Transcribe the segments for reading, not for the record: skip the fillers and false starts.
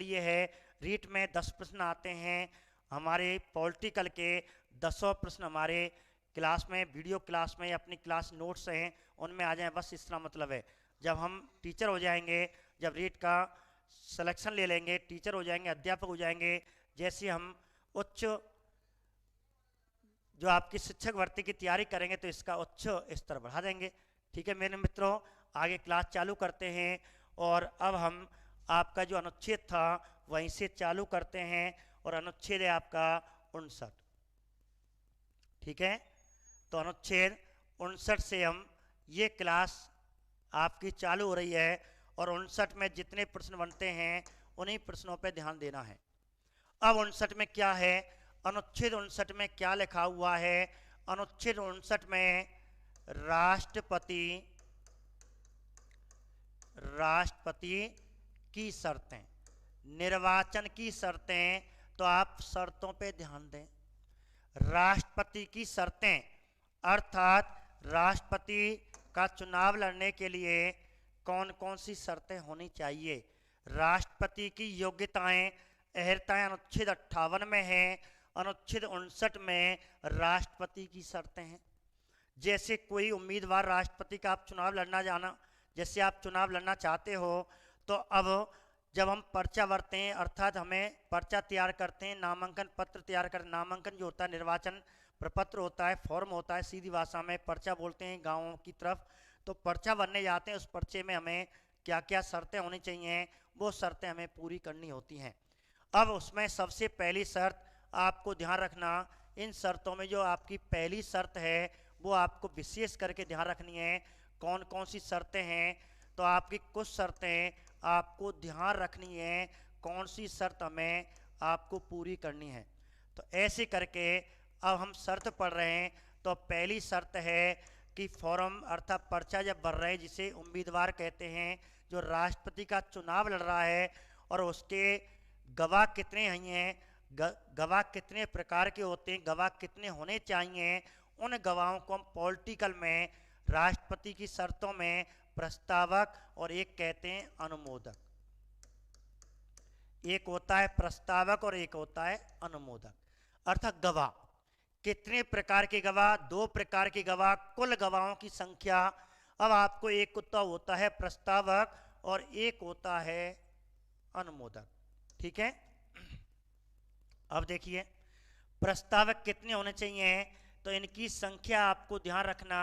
ये है, रीट में 10 प्रश्न आते हैं, हमारे पॉलिटिकल के 10 प्रश्न हमारे क्लास में, वीडियो क्लास में, अपनी क्लास नोट्स हैं उनमें आ जाएं, बस इसका मतलब है। जब हम टीचर हो जाएंगे, जब रीट का सिलेक्शन ले लेंगे, टीचर हो जाएंगे, अध्यापक हो जाएंगे, जैसे हम उच्च जो आपकी शिक्षक भर्ती की तैयारी करेंगे तो इसका उच्च स्तर बढ़ा देंगे। ठीक है मेरे मित्रों, आगे क्लास चालू करते हैं। और अब हम आपका जो अनुच्छेद था वहीं से चालू करते हैं, और अनुच्छेद है आपका 59। ठीक है, तो अनुच्छेद 59 से हम ये क्लास आपकी चालू हो रही है, और 59 में जितने प्रश्न बनते हैं उन्हीं प्रश्नों पर ध्यान देना है। अब 59 में क्या है, अनुच्छेद 59 में क्या लिखा हुआ है? अनुच्छेद 59 में राष्ट्रपति की शर्तें, निर्वाचन की शर्तें, तो आप शर्तों पे ध्यान दें। राष्ट्रपति की शर्तें अर्थात राष्ट्रपति का चुनाव लड़ने के लिए कौन कौन सी शर्तें होनी चाहिए। राष्ट्रपति की योग्यताएं, अहर्ताएं अनुच्छेद 58 में है, अनुच्छेद 59 में राष्ट्रपति की शर्तें हैं। जैसे कोई उम्मीदवार राष्ट्रपति का आप चुनाव लड़ना जाना, जैसे आप चुनाव लड़ना चाहते हो, तो अब जब हम पर्चा भरते हैं, अर्थात हमें पर्चा तैयार करते हैं, नामांकन पत्र तैयार कर, नामांकन जो होता है निर्वाचन प्रपत्र होता है, फॉर्म होता है, सीधी भाषा में पर्चा बोलते हैं गाँवों की तरफ। तो पर्चा भरने जाते हैं, उस पर्चे में हमें क्या क्या शर्तें होनी चाहिए, वो शर्तें हमें पूरी करनी होती हैं। अब उसमें सबसे पहली शर्त आपको ध्यान रखना, इन शर्तों में जो आपकी पहली शर्त है वो आपको विशेष करके ध्यान रखनी है। कौन कौन सी शर्तें हैं, तो आपकी कुछ शर्तें आपको ध्यान रखनी है, कौन सी शर्त हमें आपको पूरी करनी है। तो ऐसे करके अब हम शर्त पढ़ रहे हैं। तो पहली शर्त है कि फॉर्म अर्थात पर्चा जब भर रहे हैं, जिसे उम्मीदवार कहते हैं, जो राष्ट्रपति का चुनाव लड़ रहा है, और उसके गवाह कितने हैं, गवाह कितने प्रकार के होते हैं, गवाह कितने होने चाहिए, उन गवाहों को हम पॉलिटिकल में राष्ट्रपति की शर्तों में प्रस्तावक और एक कहते हैं अनुमोदक। एक होता है प्रस्तावक और एक होता है अनुमोदक। अर्थात गवाह कितने प्रकार के गवाह, 2 प्रकार के गवाह, कुल गवाहों की संख्या। अब आपको एक तो होता है प्रस्तावक और एक होता है अनुमोदक। ठीक है, अब देखिए प्रस्तावक कितने होने चाहिए, तो इनकी संख्या आपको ध्यान रखना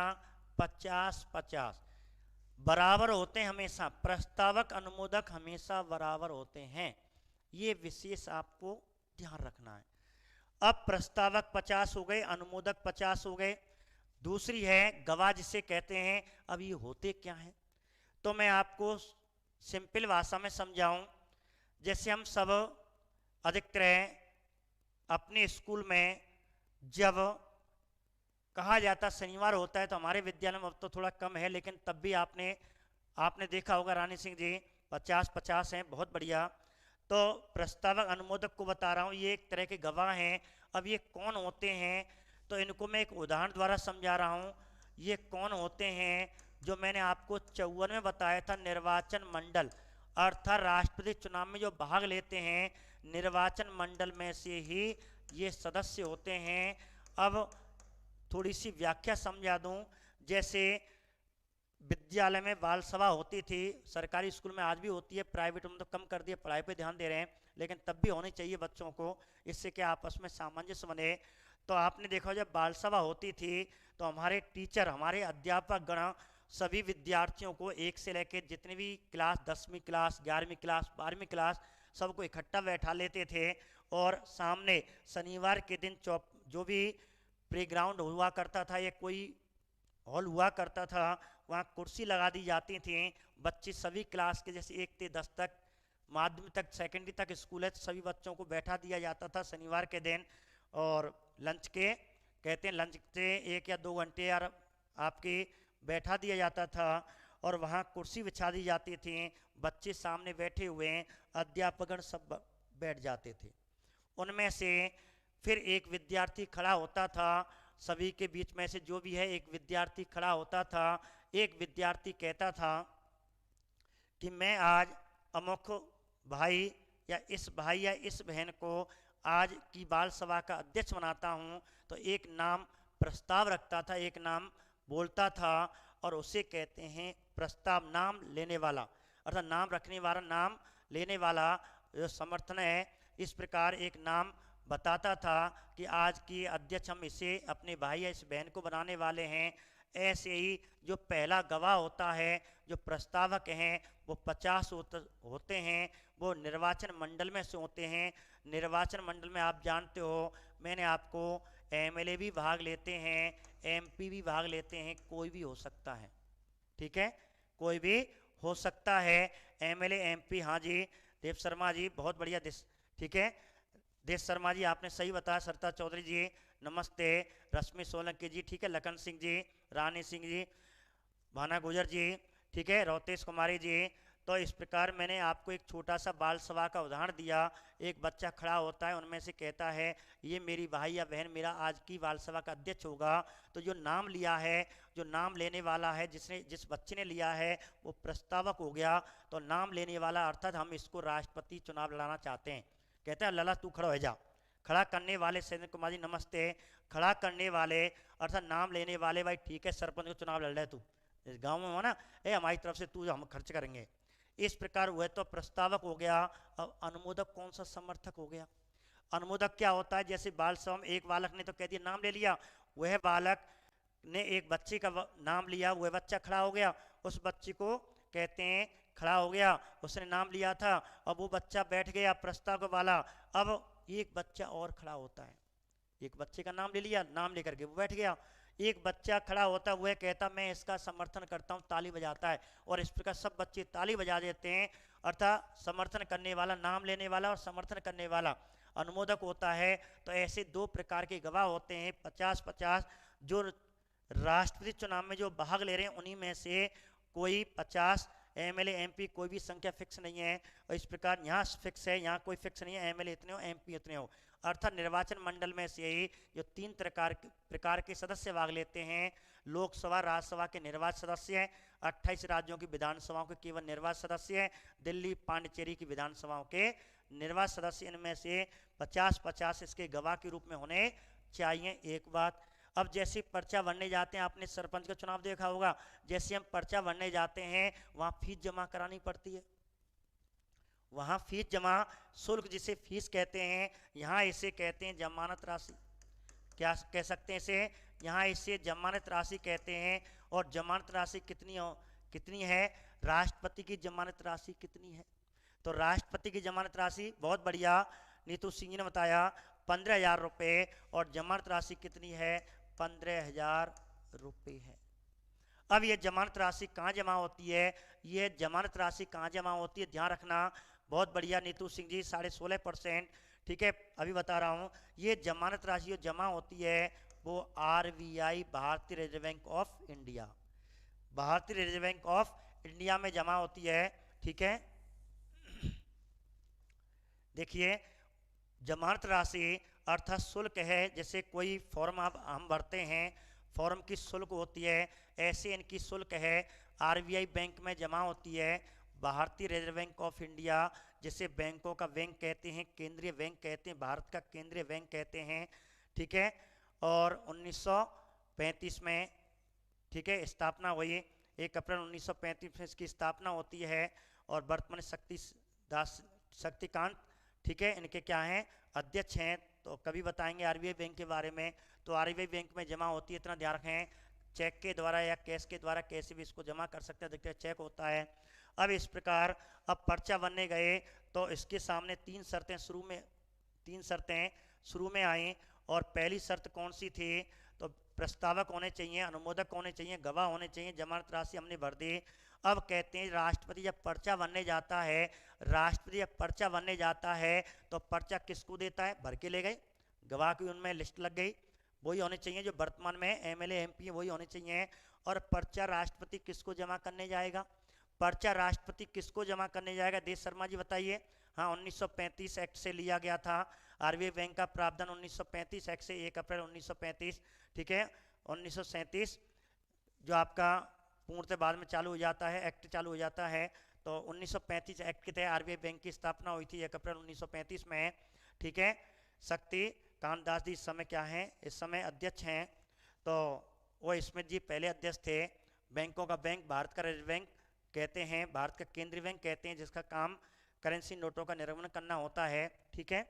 50-50 बराबर होते हैं हमेशा। प्रस्तावक अनुमोदक हमेशा बराबर होते हैं, ये विशेष आपको ध्यान रखना है। अब प्रस्तावक 50 हो गए, अनुमोदक 50 हो गए। दूसरी है गवाह, जिसे कहते हैं। अब ये होते क्या हैं, तो मैं आपको सिंपल भाषा में समझाऊं। जैसे हम सब अधिकतर अपने स्कूल में जब कहा जाता शनिवार होता है, तो हमारे विद्यालय में अब तो थोड़ा कम है, लेकिन तब भी आपने देखा होगा रानी सिंह जी 50-50 हैं, बहुत बढ़िया। तो प्रस्तावक अनुमोदक को बता रहा हूँ, ये एक तरह के गवाह हैं। अब ये कौन होते हैं, तो इनको मैं एक उदाहरण द्वारा समझा रहा हूँ। ये कौन होते हैं, जो मैंने आपको 54 में बताया था, निर्वाचन मंडल अर्थात राष्ट्रपति चुनाव में जो भाग लेते हैं, निर्वाचन मंडल में से ही ये सदस्य होते हैं। अब थोड़ी सी व्याख्या समझा दूं। जैसे विद्यालय में बाल सभा होती थी, सरकारी स्कूल में आज भी होती है, प्राइवेट में तो कम कर दिए, पढ़ाई पे ध्यान दे रहे हैं, लेकिन तब भी होनी चाहिए बच्चों को, इससे क्या आपस में सामंजस्य बने। तो आपने देखा जब बाल सभा होती थी, तो हमारे टीचर, हमारे अध्यापक गण सभी विद्यार्थियों को एक से लेकर जितनी भी क्लास, 10वीं क्लास, 11वीं क्लास, 12वीं क्लास, सबको इकट्ठा बैठा लेते थे। और सामने शनिवार के दिन जो भी प्ले ग्राउंड हुआ करता था या कोई हॉल हुआ करता था, वहाँ कुर्सी लगा दी जाती थी। बच्चे सभी क्लास के, जैसे 1 से 10 तक, माध्यमिक तक, सेकेंडरी तक स्कूल है, तो सभी बच्चों को बैठा दिया जाता था शनिवार के दिन। और लंच के कहते हैं, लंच से 1 या 2 घंटे यार आपके बैठा दिया जाता था, और वहाँ कुर्सी बिछा दी जाती थी। बच्चे सामने बैठे हुए, अध्यापकगण सब बैठ जाते थे। उनमें से फिर एक विद्यार्थी खड़ा होता था, सभी के बीच में से जो भी है एक विद्यार्थी खड़ा होता था। एक विद्यार्थी कहता था कि मैं आज अमुक भाई या इस भाई या इस बहन को आज की बाल सभा का अध्यक्ष बनाता हूँ, तो एक नाम प्रस्ताव रखता था, एक नाम बोलता था, और उसे कहते हैं प्रस्ताव, नाम लेने वाला, अर्थात नाम रखने वाला, नाम लेने वाला जो समर्थन है। इस प्रकार एक नाम बताता था कि आज की अध्यक्ष हम इसे अपने भाई या इस बहन को बनाने वाले हैं। ऐसे ही जो पहला गवाह होता है, जो प्रस्तावक हैं, वो 50 होते हैं, वो निर्वाचन मंडल में से होते हैं। निर्वाचन मंडल में आप जानते हो, मैंने आपको एमएलए भी भाग लेते हैं, एमपी भी भाग लेते हैं, कोई भी हो सकता है, ठीक है, कोई भी हो सकता है, एमएलए एमपी। हाँ जी देव शर्मा जी, बहुत बढ़िया, ठीक है, देव शर्मा जी आपने सही बताया। सरता चौधरी जी नमस्ते, रश्मि सोलंकी जी, ठीक है, लखन सिंह जी, रानी सिंह जी, भाना गुजर जी, ठीक है, रोतेश कुमारी जी। तो इस प्रकार मैंने आपको एक छोटा सा बाल सभा का उदाहरण दिया। एक बच्चा खड़ा होता है, उनमें से कहता है ये मेरी भाई या बहन मेरा आज की बाल सभा का अध्यक्ष होगा। तो जो नाम लिया है, जो नाम लेने वाला है, जिस बच्चे ने लिया है वो प्रस्तावक हो गया। तो नाम लेने वाला अर्थात हम इसको राष्ट्रपति चुनाव लड़ाना चाहते हैं। कहते हैं लला तू खड़ा हो जा। खड़ा करने वाले सैन कुमार जी नमस्ते। खड़ा करने वाले अर्थात नाम लेने वाले, भाई ठीक है सरपंच को चुनाव लड़ रहे तू, इस गांव में हो ना, हमारी तरफ से तू हम खर्च करेंगे। इस प्रकार हुए तो प्रस्तावक हो गया। अब अनुमोदक कौन सा समर्थक हो गया? अनुमोदक क्या होता है? जैसे बाल सभा में एक बालक ने तो कह दिया, नाम ले लिया, वह बालक ने एक बच्चे का नाम लिया, वह बच्चा खड़ा हो गया, उस बच्चे को कहते हैं खड़ा हो गया, उसने नाम लिया था, अब वो बच्चा बैठ गया प्रस्तावक वाला। अब एक बच्चा और खड़ा होता है, एक बच्चे का नाम ले लिया, नाम लेकर के वो बैठ गया। एक बच्चा खड़ा होता, वह कहता मैं इसका समर्थन करता हूँ, ताली बजाता है, और इस प्रकार सब बच्चे ताली बजा देते हैं। अर्थात समर्थन करने वाला, नाम लेने वाला और समर्थन करने वाला अनुमोदक होता है। तो ऐसे दो प्रकार के गवाह होते हैं, 50-50। जो राष्ट्रपति चुनाव में जो भाग ले रहे हैं उन्हीं में से कोई 50 एमएलए एमपी, कोई भी संख्या फिक्स नहीं है। और इस प्रकार यहाँ फिक्स है, यहाँ कोई फिक्स नहीं है, एमएलए इतने हो एमपी इतने हो। अर्थात निर्वाचन मंडल में से ही जो 3 प्रकार के सदस्य भाग लेते हैं, लोकसभा राज्यसभा के निर्वाचित सदस्य हैं, 28 राज्यों की विधानसभाओं के केवल निर्वाचित सदस्य हैं, दिल्ली पांडिचेरी की विधानसभाओं के निर्वाचित सदस्य। इनमें से 50-50 इसके गवाह के रूप में होने चाहिए। एक बात, अब जैसे पर्चा भरने जाते हैं, आपने सरपंच का चुनाव देखा होगा, जैसे हम पर्चा भरने जाते हैं वहाँ फीस जमा करानी पड़ती है, वहाँ फीस जमा, शुल्क जिसे फीस कहते हैं, यहाँ इसे कहते हैं जमानत राशि। क्या कह सकते हैं इसे? यहाँ इसे जमानत राशि कहते हैं। और जमानत राशि कितनी है? राष्ट्रपति की जमानत राशि कितनी है? तो राष्ट्रपति की जमानत राशि, बहुत बढ़िया नीतू सिंह जी ने बताया, 15,000 रुपये। और जमानत राशि कितनी है? 15,000 रुपये है। अब ये जमानत राशि कहाँ जमा होती है? ये जमानत राशि कहाँ जमा होती है, ध्यान रखना। बहुत बढ़िया नीतू सिंह जी, 16.5%, ठीक है, अभी बता रहा हूँ। ये जमानत राशि जो जमा होती है वो आरबीआई, भारतीय रिजर्व बैंक ऑफ इंडिया, भारतीय रिजर्व बैंक ऑफ इंडिया में जमा होती है, ठीक है। देखिए जमानत राशि अर्थात शुल्क है, जैसे कोई फॉर्म हम भरते हैं, फॉर्म की शुल्क होती है, ऐसे इनकी शुल्क है। आरबीआई बैंक में जमा होती है, भारतीय रिजर्व बैंक ऑफ इंडिया, जिसे बैंकों का बैंक कहते हैं, केंद्रीय बैंक कहते हैं, भारत का केंद्रीय बैंक कहते हैं, ठीक है। और 1935 में, ठीक है, स्थापना हुई, 1 अप्रैल 1935 में इसकी स्थापना होती है। और वर्तमान शक्तिकांत, ठीक है, इनके क्या हैं, अध्यक्ष हैं। तो कभी बताएंगे आरबीआई बैंक के बारे में। तो आरबीआई बैंक में जमा होती है, इतना ध्यान रखें, चेक के द्वारा या कैश के द्वारा, कैसे भी इसको जमा कर सकते हैं, देखते हैं चेक होता है। अब इस प्रकार अब पर्चा बनने गए तो इसके सामने 3 शर्तें शुरू में आई। और पहली शर्त कौन सी थी? तो प्रस्तावक होने चाहिए, अनुमोदक होने चाहिए, गवाह होने चाहिए, जमानत राशि हमने भर दी। अब कहते हैं राष्ट्रपति जब पर्चा बनने जाता है, राष्ट्रपति जब पर्चा बनने जाता है तो पर्चा किसको देता है? भर के ले गए, गवाह की उनमें लिस्ट लग गई, वही होने चाहिए, जो वर्तमान में एमएलए एमपी वही होने चाहिए। और पर्चा राष्ट्रपति किसको जमा करने जाएगा? पर्चा राष्ट्रपति किसको जमा करने जाएगा? देश शर्मा जी बताइए। हाँ, 1935 एक्ट से लिया गया था, आरबीआई बैंक का प्रावधान 1935 एक्ट से, 1 अप्रैल 1935, ठीक है। 1937 जो आपका पूर्णतः बाद में चालू हो जाता है, एक्ट चालू हो जाता है। तो 1935 एक्ट के तहत आरबीआई बैंक की स्थापना हुई थी 1 अप्रैल 1935 में। ठीक है, शक्ति कांत दास जी इस समय क्या हैं, इस समय अध्यक्ष हैं। तो वो स्मिथ जी पहले अध्यक्ष थे। बैंकों का बैंक भारत का रिजर्व बैंक कहते हैं, भारत का केंद्रीय बैंक कहते हैं, जिसका काम करेंसी नोटों का निर्गमन करना होता है। ठीक है,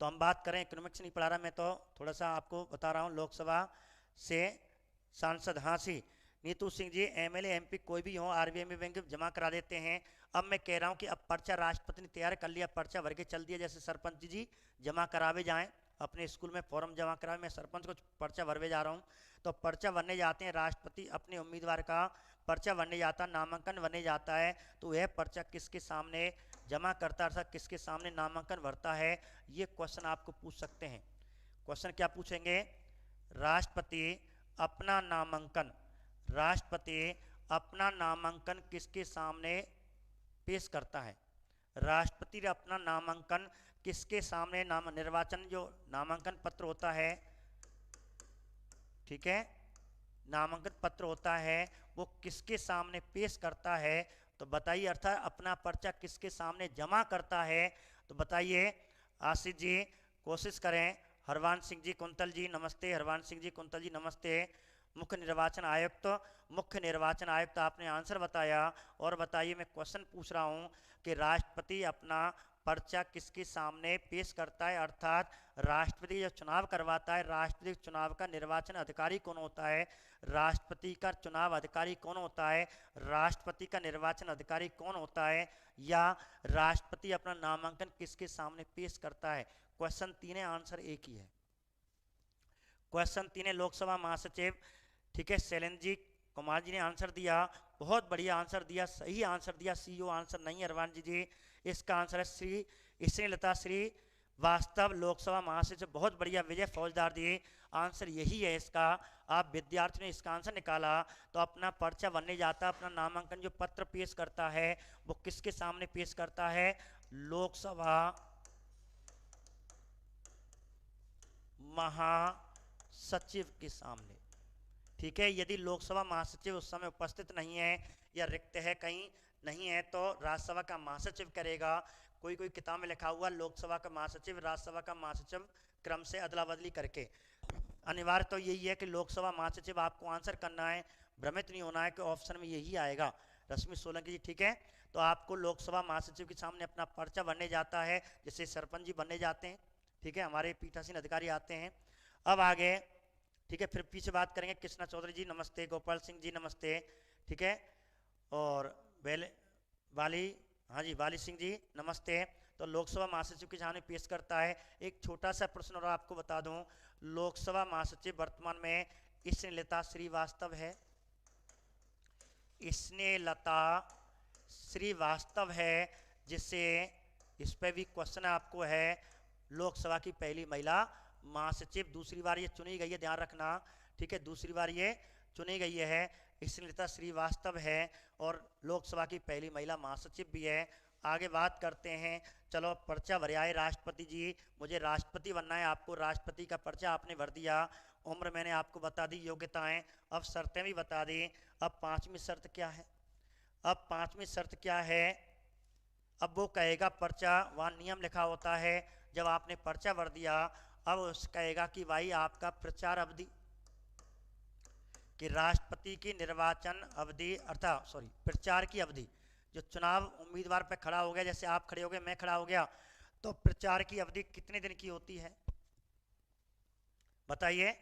तो हम बात करें, इकोनॉमिक्स नहीं पढ़ा रहा मैं, तो थोड़ा सा आपको बता रहा हूँ। लोकसभा से सांसद, हाँ सी नीतू सिंह जी एमएलए एमपी कोई भी हो आरबीआई में बैंक जमा करा देते हैं। अब मैं कह रहा हूँ कि अब पर्चा राष्ट्रपति ने तैयार कर लिया, पर्चा भर के चल दिया, जैसे सरपंच जी जमा करावे जाएं अपने स्कूल में फॉर्म जमा करावे, मैं सरपंच को पर्चा भरवे जा रहा हूँ। तो पर्चा भरने जाते हैं, राष्ट्रपति अपने उम्मीदवार का पर्चा भरने जाता, नामांकन भरने जाता है, तो वह पर्चा किसके सामने जमा करता था, किसके सामने नामांकन भरता है, ये क्वेश्चन आपको पूछ सकते हैं। क्वेश्चन क्या पूछेंगे, राष्ट्रपति अपना नामांकन, राष्ट्रपति अपना नामांकन किसके सामने पेश करता है, राष्ट्रपति अपना नामांकन किसके सामने, नाम निर्वाचन जो नामांकन पत्र होता है, ठीक है, नामांकन पत्र होता है, वो किसके सामने पेश करता है। तो बताइए, अर्थात अपना पर्चा किसके सामने जमा करता है। तो बताइए आशीष जी, कोशिश करें। हरवंश सिंह जी कुंतल जी नमस्ते, हरवंश सिंह जी कुंतल जी नमस्ते। मुख्य निर्वाचन आयुक्त, मुख्य निर्वाचन आयुक्त आपने आंसर बताया। और बताइए, मैं क्वेश्चन पूछ रहा हूं कि राष्ट्रपति अपना पर्चा किसके सामने पेश करता है, अर्थात राष्ट्रपति जब चुनाव करवाता है, राष्ट्रपति चुनाव का निर्वाचन अधिकारी कौन होता है, राष्ट्रपति का चुनाव अधिकारी कौन होता है, राष्ट्रपति का निर्वाचन अधिकारी कौन होता है, या राष्ट्रपति अपना नामांकन किसके सामने पेश करता है। क्वेश्चन 3 है, आंसर एक ही है। क्वेश्चन 3 है, लोकसभा महासचिव, ठीक है, शैलेंद्र जी कुमार जी ने आंसर दिया, बहुत बढ़िया आंसर दिया, सही आंसर दिया, सीओ आंसर नहीं है हरवंश जी। इसका आंसर है श्री स्नेहलता श्रीवास्तव, लोकसभा महासचिव। बहुत बढ़िया विजय फौजदार जी, आंसर यही है इसका। आप विद्यार्थी ने इसका आंसर निकाला, तो अपना पर्चा बनने जाता, अपना नामांकन जो पत्र पेश करता है वो किसके सामने पेश करता है, लोकसभा महासचिव के सामने। ठीक है, यदि लोकसभा महासचिव उस समय उपस्थित नहीं है या रिक्त है, कहीं नहीं है, तो राज्यसभा का महासचिव करेगा। कोई कोई किताब में लिखा हुआ लोकसभा का महासचिव, राज्यसभा का महासचिव, क्रम से अदला बदली करके। अनिवार्य तो यही है कि लोकसभा महासचिव आपको आंसर करना है, भ्रमित नहीं होना है कि ऑप्शन में यही आएगा। रश्मि सोलंकी जी, ठीक है, तो आपको लोकसभा महासचिव के सामने अपना पर्चा बनने जाता है, जैसे सरपंच जी बनने जाते हैं। ठीक है, हमारे पीठासीन अधिकारी आते हैं। अब आगे, ठीक है, फिर पीछे बात करेंगे। कृष्णा चौधरी जी नमस्ते, गोपाल सिंह जी नमस्ते, ठीक है, और वाली, हाँ जी, वाली सिंह जी नमस्ते। तो लोकसभा महासचिव के सामने पेश करता है। एक छोटा सा प्रश्न और आपको बता दूं, लोकसभा महासचिव वर्तमान में स्नेहलता श्रीवास्तव है, स्नेहलता श्रीवास्तव है, जिससे इस पर भी क्वेश्चन आपको है, लोकसभा की पहली महिला महासचिव, दूसरी बार ये चुनी गई है, ध्यान रखना। ठीक है, दूसरी बार ये चुनी गई है, स्नेहलता श्रीवास्तव है, और लोकसभा की पहली महिला महासचिव भी है। आगे बात करते हैं, चलो पर्चा भर आए राष्ट्रपति जी, मुझे राष्ट्रपति बनना है, आपको राष्ट्रपति का पर्चा आपने भर दिया, उम्र मैंने आपको बता दी, योग्यताएं, अब शर्तें भी बता दी। अब पांचवी शर्त क्या है, अब पांचवी शर्त क्या है, अब वो कहेगा पर्चा, वहाँ नियम लिखा होता है, जब आपने पर्चा भर दिया अब उस कहेगा कि भाई आपका प्रचार अवधि, कि राष्ट्रपति की निर्वाचन अवधि, अर्थात सॉरी प्रचार की अवधि, जो चुनाव उम्मीदवार पे खड़ा हो गया, जैसे आप खड़े हो गए, मैं खड़ा हो गया, तो प्रचार की अवधि कितने दिन की होती है, बताइए,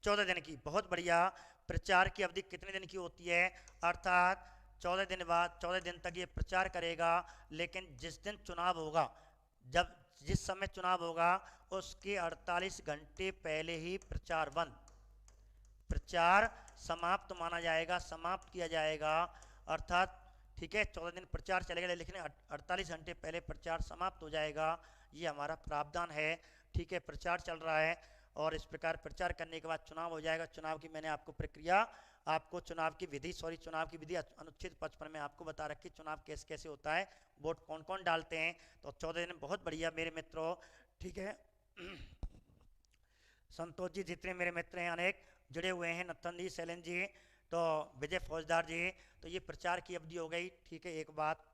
14 दिन की। बहुत बढ़िया, प्रचार की अवधि कितने दिन की होती है, अर्थात 14 दिन बाद, 14 दिन तक ये प्रचार करेगा। लेकिन जिस दिन चुनाव होगा, जब जिस समय चुनाव होगा उसके 48 घंटे पहले ही प्रचार बंद, प्रचार समाप्त माना जाएगा, समाप्त किया जाएगा। अर्थात ठीक है, 14 दिन प्रचार चलेगा, लेकिन 48 घंटे पहले प्रचार समाप्त हो जाएगा, ये हमारा प्रावधान है। ठीक है, प्रचार चल रहा है और इस प्रकार प्रचार करने के बाद चुनाव हो जाएगा। चुनाव की मैंने आपको प्रक्रिया, आपको चुनाव की विधि, सॉरी चुनाव की विधि अनुच्छेद 55 में आपको बता रखी, चुनाव कैसे कैसे होता है, वोट कौन कौन डालते हैं। तो 14 दिन, बहुत बढ़िया मेरे मित्रों, ठीक है। संतोष जी, जितने मेरे मित्र हैं अनेक जुड़े हुए हैं, नत्थन जी, शैलेंद्र जी, तो विजय फौजदार जी, तो ये प्रचार की अवधि हो गई, ठीक है, एक बात।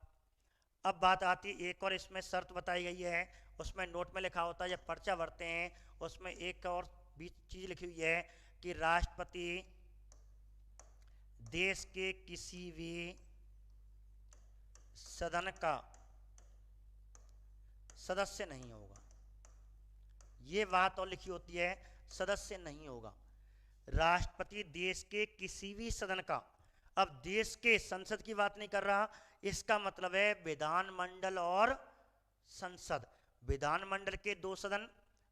अब बात आती है एक और, इसमें शर्त बताई गई है, उसमें नोट में लिखा होता है जब पर्चा भरते हैं उसमें एक और भी चीज लिखी हुई है कि राष्ट्रपति देश के किसी भी सदन का सदस्य नहीं होगा। ये बात और लिखी होती है, सदस्य नहीं होगा। राष्ट्रपति देश के किसी भी सदन का, अब देश के संसद की बात नहीं कर रहा, इसका मतलब है विधानमंडल और संसद। विधानमंडल के 2 सदन,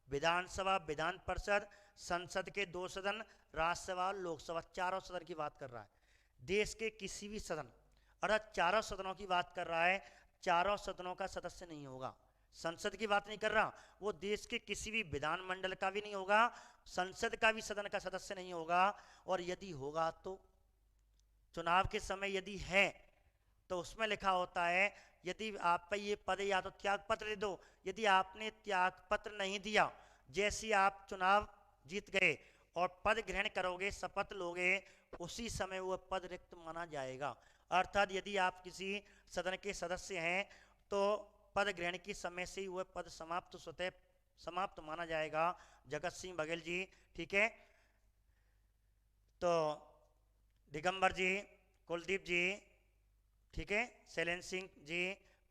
विधानसभा विधान परिषद, संसद के 2 सदन, राज्यसभा लोकसभा, चारों सदन की बात कर रहा है। देश के किसी भी सदन, अर्थात चारों सदनों की बात कर रहा है, चारों सदनों का सदस्य नहीं होगा। संसद की बात नहीं कर रहा, वो देश के किसी भी विधानमंडल का भी नहीं होगा, संसद का भी सदन का सदस्य नहीं होगा। और यदि होगा तो चुनाव के समय यदि है तो उसमें लिखा होता है यदि आप पे ये पद या तो त्याग पत्र दे दो। यदि आपने त्याग पत्र नहीं दिया, जैसे आप चुनाव जीत गए और पद ग्रहण करोगे, शपथ लोगे, उसी समय वह पद रिक्त माना जाएगा। अर्थात यदि आप किसी सदन के सदस्य हैं तो पद ग्रहण के समय से ही वह पद समाप्त स्वतः समाप्त माना जाएगा। जगत सिंह बघेल जी, ठीक है, तो दिगंबर जी, कुलदीप जी, ठीक है, शैलेंद्र सिंह जी,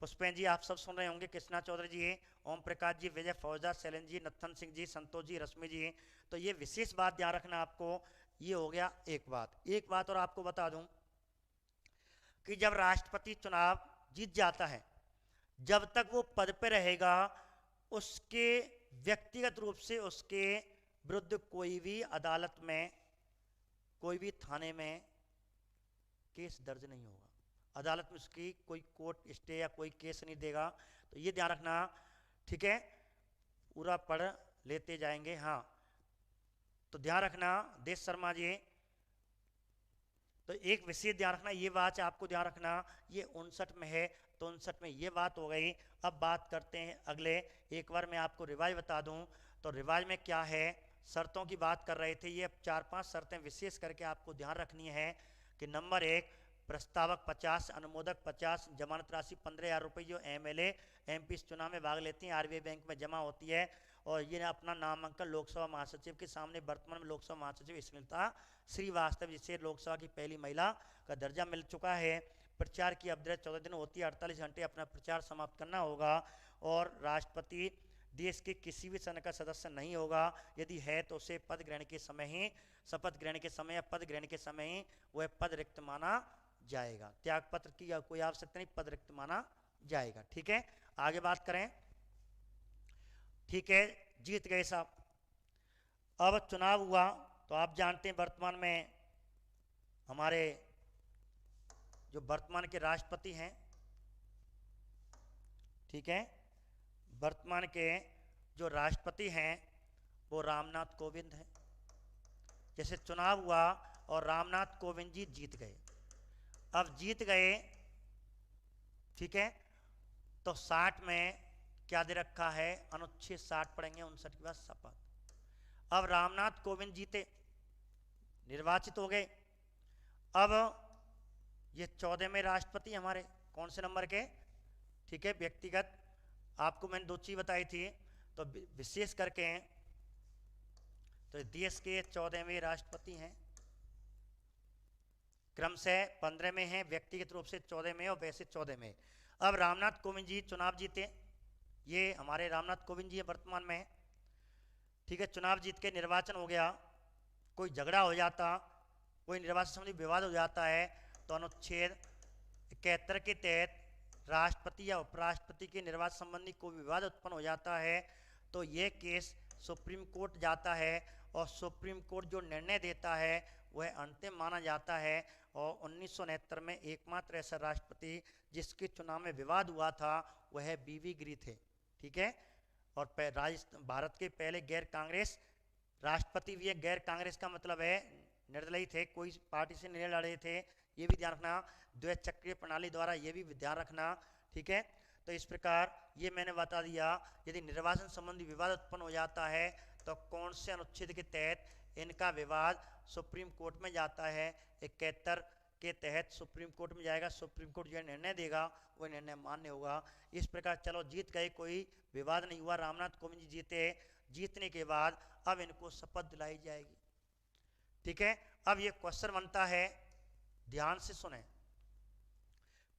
पुष्पेंद्र जी, आप सब सुन रहे होंगे, कृष्णा चौधरी जी, ओम प्रकाश जी, विजय फौजदार, शैलेंद्र जी, नत्थन सिंह जी, संतोष जी, रश्मि जी। तो ये विशेष बात ध्यान रखना आपको। ये हो गया एक बात। एक बात और आपको बता दूं कि जब राष्ट्रपति चुनाव जीत जाता है, जब तक वो पद पे रहेगा, उसके व्यक्तिगत रूप से उसके विरुद्ध कोई भी अदालत में, कोई भी थाने में केस दर्ज नहीं होगा। अदालत में उसकी कोई कोर्ट स्टे या कोई केस नहीं देगा। तो ये ध्यान रखना, ठीक है, पूरा पढ़ लेते जाएंगे। हाँ, तो ध्यान रखना देश शर्मा जी, तो एक विशेष ध्यान रखना, ये बात आपको ध्यान रखना, ये 59 में है, तो 59 में ये बात हो गई। अब बात करते हैं अगले, एक बार मैं आपको रिवाज बता दूं, तो रिवाज में क्या है, शर्तों की बात कर रहे थे, ये 4-5 शर्तें विशेष करके आपको ध्यान रखनी है कि नंबर 1, प्रस्तावक 50, अनुमोदक 50, जमानत राशि 15,000 रुपये जो एमएलए एमपी इस चुनाव में भाग लेती हैं आरबीआई बैंक में जमा होती है। और ये अपना नामांकन लोकसभा महासचिव के सामने, वर्तमान में लोकसभा महासचिव स्मिता श्रीवास्तव, जिसे लोकसभा की पहली महिला का दर्जा मिल चुका है। प्रचार की अवधि 14 दिन होती है, 48 घंटे अपना प्रचार समाप्त करना होगा। और राष्ट्रपति देश के किसी भी सदन का सदस्य नहीं होगा, यदि है तो उसे पद ग्रहण के समय ही, शपथ ग्रहण के समय या पद ग्रहण के समय ही वह पद रिक्त माना जाएगा। त्याग पत्र की कोई आवश्यकता नहीं, पद रिक्त माना जाएगा। ठीक है, आगे बात करें। ठीक है, जीत गए साहब। अब चुनाव हुआ, तो आप जानते हैं वर्तमान में हमारे जो वर्तमान के राष्ट्रपति हैं, ठीक है, वर्तमान के जो राष्ट्रपति हैं वो रामनाथ कोविंद हैं। जैसे चुनाव हुआ और रामनाथ कोविंद जी जीत गए। अब जीत गए, ठीक है, तो 60 में क्या दे रखा है, अनुच्छेद 60 पढ़ेंगे, 59 के बाद शपथ। अब रामनाथ कोविंद जीते, निर्वाचित हो गए। अब ये 14वें राष्ट्रपति हमारे, कौन से नंबर के, ठीक है, व्यक्तिगत आपको मैंने 2 चीज बताई थी, तो विशेष करके तो देश के 14वें राष्ट्रपति हैं, क्रम से 15 में हैं, व्यक्तिगत रूप से 14 में और वैसे 14 में। अब रामनाथ कोविंद जी चुनाव जीते, ये हमारे रामनाथ कोविंद जी वर्तमान में, ठीक है, चुनाव जीत के निर्वाचन हो गया। कोई झगड़ा हो जाता, कोई निर्वाचन संबंधी विवाद हो जाता है, तो अनुच्छेद 71 के तहत राष्ट्रपति या उपराष्ट्रपति के निर्वाचन संबंधी कोई विवाद उत्पन्न हो जाता है, तो ये केस सुप्रीम कोर्ट जाता है और सुप्रीम कोर्ट जो निर्णय देता है वह अंतिम माना जाता है। और 1969 में एकमात्र ऐसा राष्ट्रपति जिसके चुनाव में विवाद हुआ था वह बीवी गिरी थे, ठीक है। और भारत के पहले गैर कांग्रेस राष्ट्रपति भी है। गैर कांग्रेस का मतलब है निर्दलीय थे, कोई पार्टी से नहीं लड़े थे, ये भी ध्यान रखना। द्वैचक्रीय प्रणाली द्वारा ये भी ध्यान रखना, ठीक है। तो इस प्रकार ये मैंने बता दिया, यदि निर्वाचन संबंधी विवाद उत्पन्न हो जाता है तो कौन से अनुच्छेद के तहत इनका विवाद सुप्रीम कोर्ट में जाता है, 71 के तहत सुप्रीम कोर्ट में जाएगा, सुप्रीम कोर्ट जो निर्णय देगा वो निर्णय मान्य होगा। इस प्रकार चलो जीत गए, कोई विवाद नहीं हुआ, रामनाथ कोविंद जी जीते। जीतने के बाद अब इनको शपथ दिलाई जाएगी। ठीक है, अब ये क्वेश्चन बनता है, ध्यान से सुने।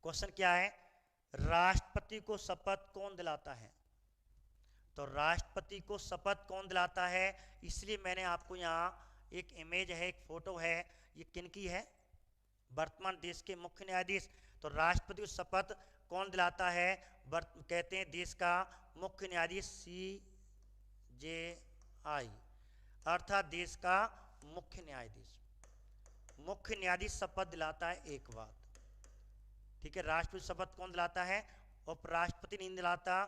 क्वेश्चन क्या है, राष्ट्रपति को शपथ कौन दिलाता है? तो राष्ट्रपति को शपथ कौन दिलाता है, इसलिए मैंने आपको यहाँ एक इमेज है, एक फोटो है, ये किनकी है? वर्तमान देश के मुख्य न्यायाधीश। तो राष्ट्रपति को शपथ कौन दिलाता है? कहते हैं देश का मुख्य न्यायाधीश, CJI, अर्थात देश का मुख्य न्यायाधीश। मुख्य न्यायाधीश शपथ दिलाता है, एक बात। ठीक है, राष्ट्रपति शपथ कौन दिलाता है? उपराष्ट्रपति नहीं दिलाता।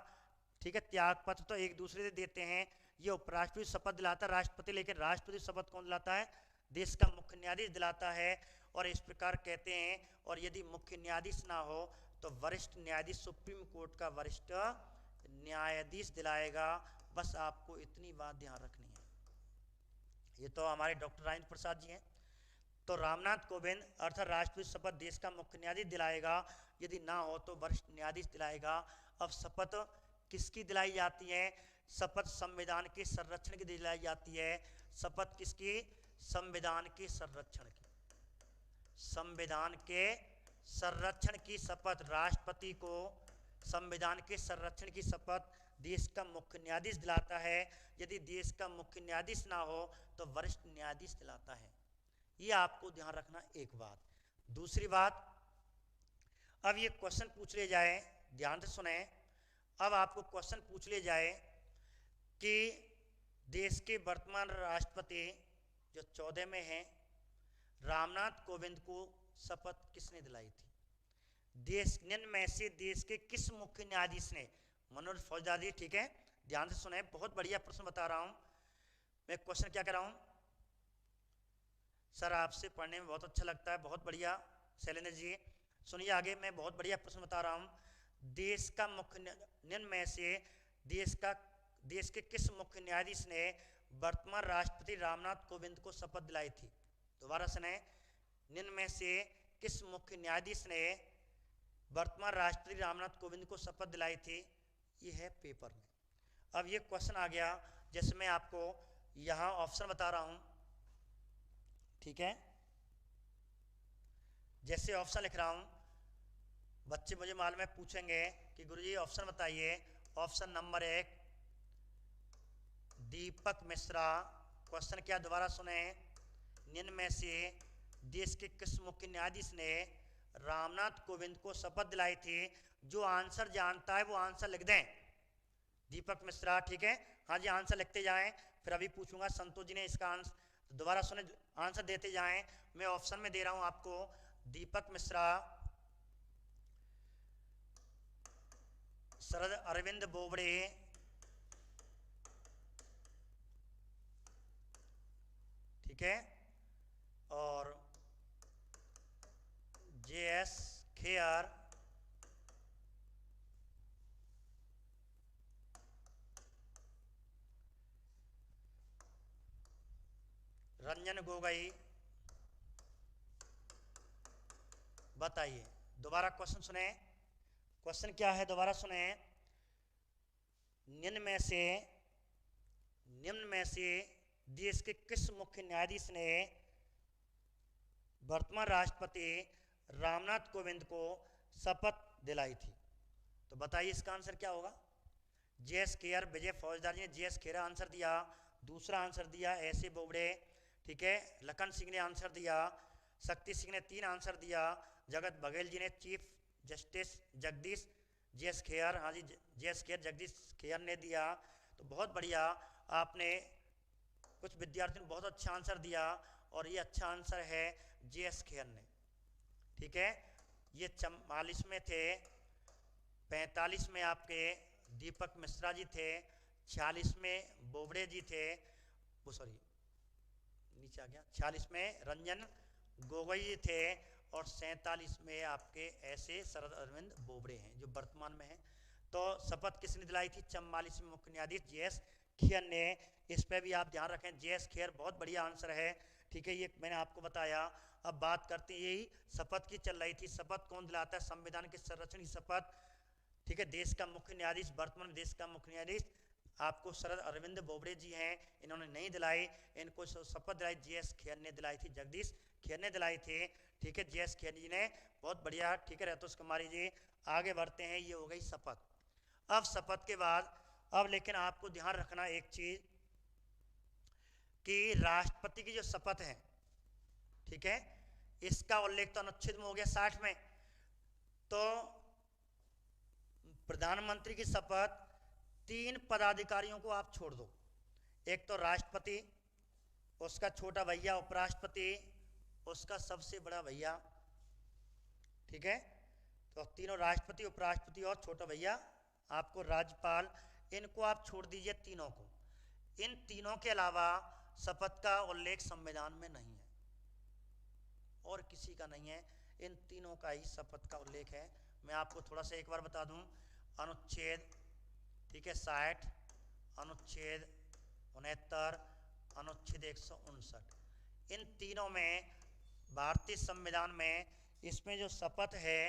ठीक है, त्यागपत्र तो एक दूसरे से देते हैं, ये उपराष्ट्रपति शपथ दिलाता है, राष्ट्रपति, लेकिन राष्ट्रपति शपथ कौन दिलाता है? देश का मुख्य न्यायाधीश दिलाता है। और इस प्रकार कहते हैं, और यदि मुख्य न्यायाधीश ना हो तो वरिष्ठ न्यायाधीश, सुप्रीम कोर्ट का वरिष्ठ न्यायाधीश दिलाएगा। बस आपको इतनी बात ध्यान रखनी है। ये तो हमारे डॉक्टर राजेंद्र प्रसाद जी हैं। तो रामनाथ कोविंद अर्थात राष्ट्रपति शपथ देश का मुख्य न्यायाधीश दिलाएगा, यदि ना हो तो वरिष्ठ न्यायाधीश दिलाएगा। अब शपथ किसकी दिलाई जाती है? शपथ संविधान के संरक्षण की दिलाई जाती है। शपथ किसकी? संविधान के संरक्षण की। संविधान के संरक्षण की शपथ राष्ट्रपति को संविधान के संरक्षण की शपथ देश का मुख्य न्यायाधीश दिलाता है। यदि देश का मुख्य न्यायाधीश ना हो तो वरिष्ठ न्यायाधीश दिलाता है। ये आपको ध्यान रखना, एक बात। दूसरी बात, अब ये क्वेश्चन पूछ ले जाए, ध्यान से सुने। अब आपको क्वेश्चन पूछ ले जाए कि देश के वर्तमान राष्ट्रपति जो 14 में हैं, रामनाथ कोविंद को शपथ किसने दिलाई थी? देश निम्न में से देश के किस मुख्य न्यायाधीश ने? मनोज फौजदारी। ठीक है, ध्यान से सुने, बहुत बढ़िया प्रश्न बता रहा हूं मैं। क्वेश्चन क्या कर रहा हूं सर, आपसे पढ़ने में बहुत अच्छा लगता है, बहुत बढ़िया शैलेंद्र जी। सुनिए आगे, मैं बहुत बढ़िया प्रश्न बता रहा हूं। देश का मुख्य निम्न में से देश के किस मुख्य न्यायाधीश ने वर्तमान राष्ट्रपति रामनाथ कोविंद को शपथ दिलाई थी? दोबारा सुने, निम्न में से किस मुख्य न्यायाधीश ने वर्तमान राष्ट्रपति रामनाथ कोविंद को शपथ दिलाई थी? ये है पेपर में। अब ये क्वेश्चन आ गया, जैसे मैं आपको यहाँ ऑप्शन बता रहा हूँ। ठीक है, जैसे ऑप्शन लिख रहा हूँ, बच्चे मुझे मालूम है पूछेंगे कि गुरुजी ऑप्शन बताइए। ऑप्शन नंबर 1 दीपक मिश्रा। क्वेश्चन क्या, दोबारा सुने। निम्न में से देश के किस मुख्य न्यायाधीश ने रामनाथ कोविंद को शपथ दिलाई थी? जो आंसर जानता है वो आंसर लिख दें। दीपक मिश्रा। ठीक है, हाँ जी, आंसर लिखते जाएं, फिर अभी पूछूंगा संतोष जी ने इसका आंसर। दोबारा सुने, आंसर देते जाएं। मैं ऑप्शन में दे रहा हूं आपको, दीपक मिश्रा, शरद अरविंद बोबड़े, ठीक है, और JS खेर, रंजन गोगोई। बताइए, दोबारा क्वेश्चन सुने। क्वेश्चन क्या है, दोबारा सुने। निम्न में से देश के किस मुख्य न्यायाधीश ने वर्तमान राष्ट्रपति रामनाथ कोविंद को शपथ दिलाई थी? तो बताइए इसका आंसर क्या होगा। JS खेर, विजय फौजदार ने JS खेर आंसर दिया। दूसरा आंसर दिया ऐसे बोबड़े। ठीक है, लखन सिंह ने आंसर दिया। शक्ति सिंह ने 3 आंसर दिया। जगत बघेल जी ने chief justice Jagdish JS Kher, हाँ जी JS खेर, जगदीश खेर ने दिया। तो बहुत बढ़िया, आपने कुछ विद्यार्थियों ने बहुत अच्छा आंसर दिया, और ये अच्छा आंसर है JS खेर ने। ठीक है, ये 44 में थे, 45 में आपके दीपक मिश्रा जी थे, 46 में बोबड़े जी थे, वो सॉरी नीचे आ गया, 46 में रंजन गोगोई जी थे, और 47 में आपके ऐसे शरद अरविंद बोबड़े हैं जो वर्तमान में हैं। तो शपथ किसने दिलाई थी? 44 में मुख्य न्यायाधीश JS खेर ने। इस पे भी आप ध्यान रखें, JS खेर बहुत बढ़िया आंसर है। ठीक है, ये मैंने आपको बताया। अब बात करते हैं, यही शपथ की चल रही थी, शपथ कौन दिलाता है? संविधान के संरक्षण की शपथ, ठीक है, देश का मुख्य न्यायाधीश, वर्तमान देश का मुख्य न्यायाधीश आपको शरद अरविंद बोबड़े जी हैं, इन्होंने नहीं दिलाई, इनको शपथ दिलाई जीएस खेर ने दिलाई थी, जगदीश खेर ने दिलाई थी। ठीक है, जीएस खेर जी ने, बहुत बढ़िया। ठीक है, रहतोष कुमारी जी। आगे बढ़ते हैं, ये हो गई शपथ। अब शपथ के बाद, अब लेकिन आपको ध्यान रखना एक चीज कि राष्ट्रपति की जो शपथ है, ठीक है, इसका उल्लेख तो अनुच्छेद में हो गया 60 में। तो प्रधानमंत्री की शपथ 3 पदाधिकारियों को आप छोड़ दो, एक तो राष्ट्रपति, उसका छोटा भैया उपराष्ट्रपति, उसका सबसे बड़ा भैया। ठीक है, तो तीनों राष्ट्रपति, उपराष्ट्रपति और छोटा भैया आपको राज्यपाल, इनको आप छोड़ दीजिए तीनों को। इन तीनों के अलावा शपथ का उल्लेख संविधान में नहीं है और किसी का नहीं है, इन तीनों का ही शपथ का उल्लेख है। मैं आपको थोड़ा सा एक बार बता दूं, अनुच्छेद, ठीक है, 60, अनुच्छेद 69, अनुच्छेद 159, इन तीनों में भारतीय संविधान में इसमें जो शपथ है,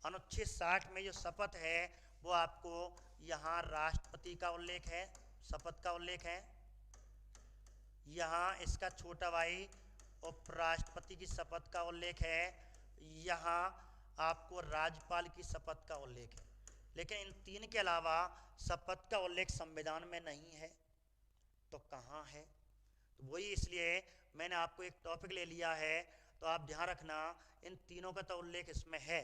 अनुच्छेद 60 में जो शपथ है, वो आपको यहाँ राष्ट्रपति का उल्लेख है, शपथ का उल्लेख है। यहाँ इसका छोटा भाई उपराष्ट्रपति की शपथ का उल्लेख है। यहाँ आपको राज्यपाल की शपथ का उल्लेख है। लेकिन इन तीन के अलावा शपथ का उल्लेख संविधान में नहीं है। तो कहाँ है? तो वही, इसलिए मैंने आपको एक टॉपिक ले लिया है, तो आप ध्यान रखना, इन तीनों का तो उल्लेख इसमें है,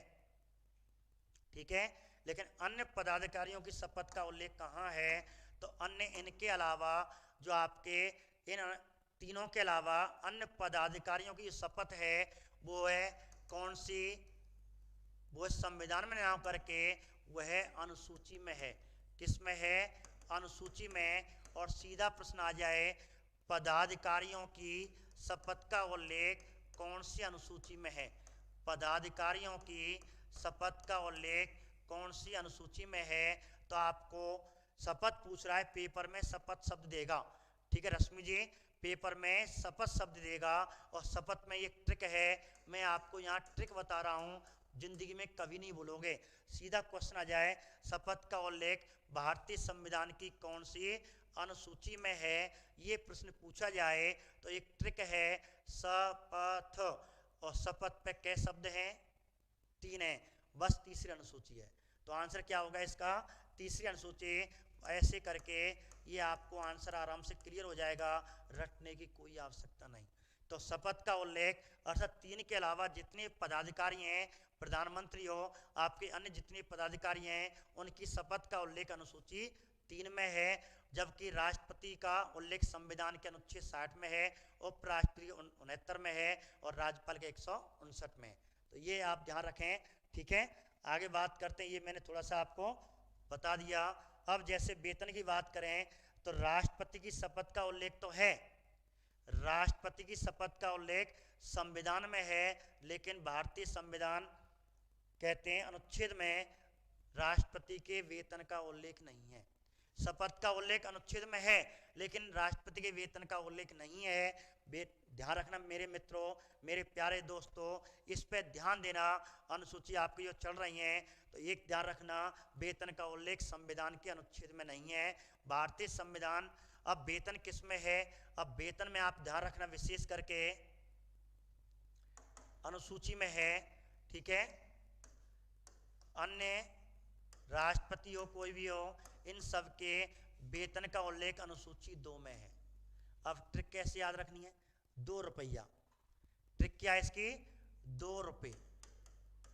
ठीक है, लेकिन अन्य पदाधिकारियों की शपथ का उल्लेख कहाँ है? तो अन्य, इनके अलावा जो आपके इन तीनों के अलावा अन्य पदाधिकारियों की शपथ है, वो है कौन सी? वो संविधान में नाम करके वह अनुसूची में है। किस में है? अनुसूची में। और सीधा प्रश्न आ जाए, पदाधिकारियों की शपथ का उल्लेख कौन सी अनुसूची में है? पदाधिकारियों की शपथ का उल्लेख कौन सी अनुसूची में है? तो आपको शपथ पूछ रहा है, पेपर में शपथ शब्द देगा, ठीक है रश्मि जी, पेपर में शपथ शब्द देगा। और शपथ में एक ट्रिक है, मैं आपको यहाँ ट्रिक बता रहा हूँ, जिंदगी में कभी नहीं भूलोगे। सीधा क्वेश्चन आ जाए, शपथ का उल्लेख भारतीय संविधान की कौन सी अनुसूची में है, ये प्रश्न पूछा जाए तो एक ट्रिक है, शपथ। और शपथ पे कै शब्द हैं? 3 हैं, बस तीसरी अनुसूची है। तो आंसर क्या होगा इसका? तीसरी अनुसूची। ऐसे करके ये आपको आंसर आराम से क्लियर हो जाएगा, रटने की कोई आवश्यकता नहीं। तो शपथ का उल्लेख अर्थात 3 के अलावा जितने पदाधिकारी हैं, प्रधानमंत्री हो, आपके अन्य जितने पदाधिकारी हैं, उनकी शपथ का उल्लेख अनुसूची 3 में है। जबकि राष्ट्रपति का उल्लेख संविधान के अनुच्छेद 60 में है, उपराष्ट्रपति 69 में है और राज्यपाल के 159 में। तो ये आप ध्यान रखें, ठीक है। आगे बात करते हैं, ये मैंने थोड़ा सा आपको बता दिया। अब जैसे वेतन की बात करें, तो राष्ट्रपति की शपथ का उल्लेख तो है, राष्ट्रपति की शपथ का उल्लेख संविधान में है, लेकिन भारतीय संविधान कहते हैं अनुच्छेद में राष्ट्रपति के वेतन का उल्लेख नहीं है। शपथ का उल्लेख अनुच्छेद में है, लेकिन राष्ट्रपति के वेतन का उल्लेख नहीं है। ध्यान रखना मेरे मित्रों, मेरे प्यारे दोस्तों, इस पे ध्यान देना। अनुसूची आपकी जो चल रही हैं, तो एक ध्यान रखना, वेतन का उल्लेख संविधान के अनुच्छेद में नहीं है, भारतीय संविधान। अब वेतन किस में है? अब वेतन में आप ध्यान रखना, विशेष करके अनुसूची में है, ठीक है। अन्य राष्ट्रपति हो, कोई भी हो, इन सब के वेतन का उल्लेख अनुसूची 2 में है। अब ट्रिक कैसे याद रखनी है? 2 रुपया। ट्रिक क्या है इसकी? 2 रुपये।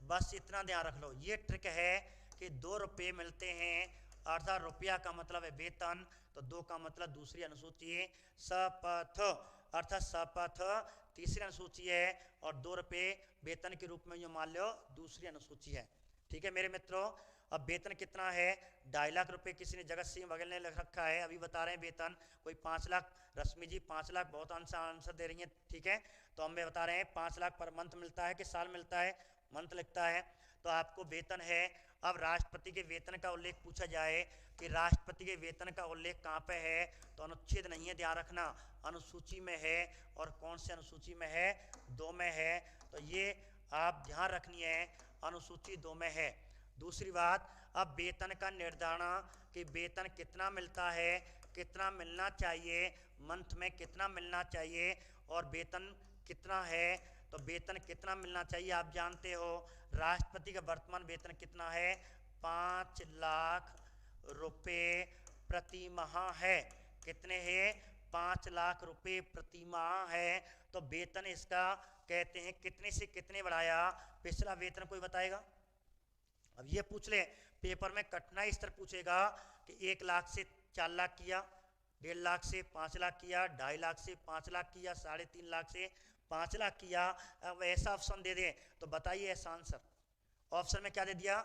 बस इतना ध्यान रख लो, ये ट्रिक है कि 2 रुपये मिलते हैं, अर्थात रुपया का मतलब है वेतन, तो 2 का मतलब दूसरी अनुसूची। शपथ अर्थात शपथ तीसरी अनुसूची है, और 2 रुपये वेतन के रूप में जो मान लो दूसरी अनुसूची है, ठीक है मेरे मित्रों। अब वेतन कितना है? 2.5 लाख रुपए किसी ने, जगत सिंह बघेल ने लिख रखा है, अभी बता रहे हैं वेतन। कोई 5 लाख, रश्मि जी 5 लाख, बहुत आंसर दे रही हैं, ठीक है। तो हम बता रहे हैं 5 लाख पर मंथ मिलता है कि साल मिलता है? मंथ लगता है। तो आपको वेतन है। अब राष्ट्रपति के वेतन का उल्लेख पूछा जाए कि राष्ट्रपति के वेतन का उल्लेख कहाँ पे है, तो अनुच्छेद नहीं है, ध्यान रखना, अनुसूची में है। और कौन से अनुसूची में है, 2 में है, तो ये आप ध्यान रखनी है, अनुसूची 2 में है। दूसरी बात, अब वेतन का निर्धारण कि वेतन कितना मिलता है, कितना मिलना चाहिए, मंथ में कितना मिलना चाहिए और वेतन कितना है। तो वेतन कितना मिलना चाहिए आप जानते हो, राष्ट्रपति का वर्तमान वेतन कितना है, 5 लाख रुपए प्रति माह है। कितने है, 5 लाख रुपए प्रति माह है। तो वेतन इसका कहते हैं कितने से कितने बढ़ाया, पिछला वेतन कोई बताएगा। अब ये पूछ ले पेपर में, कठिनाई स्तर पूछेगा कि 1 लाख से 4 लाख किया, 1.5 लाख से 5 लाख किया, 2.5 लाख से 5 लाख किया, 3.5 लाख से 5 लाख किया। अब ऐसा ऑप्शन दे दे तो बताइए ऐसा आंसर। ऑप्शन में क्या दे दिया,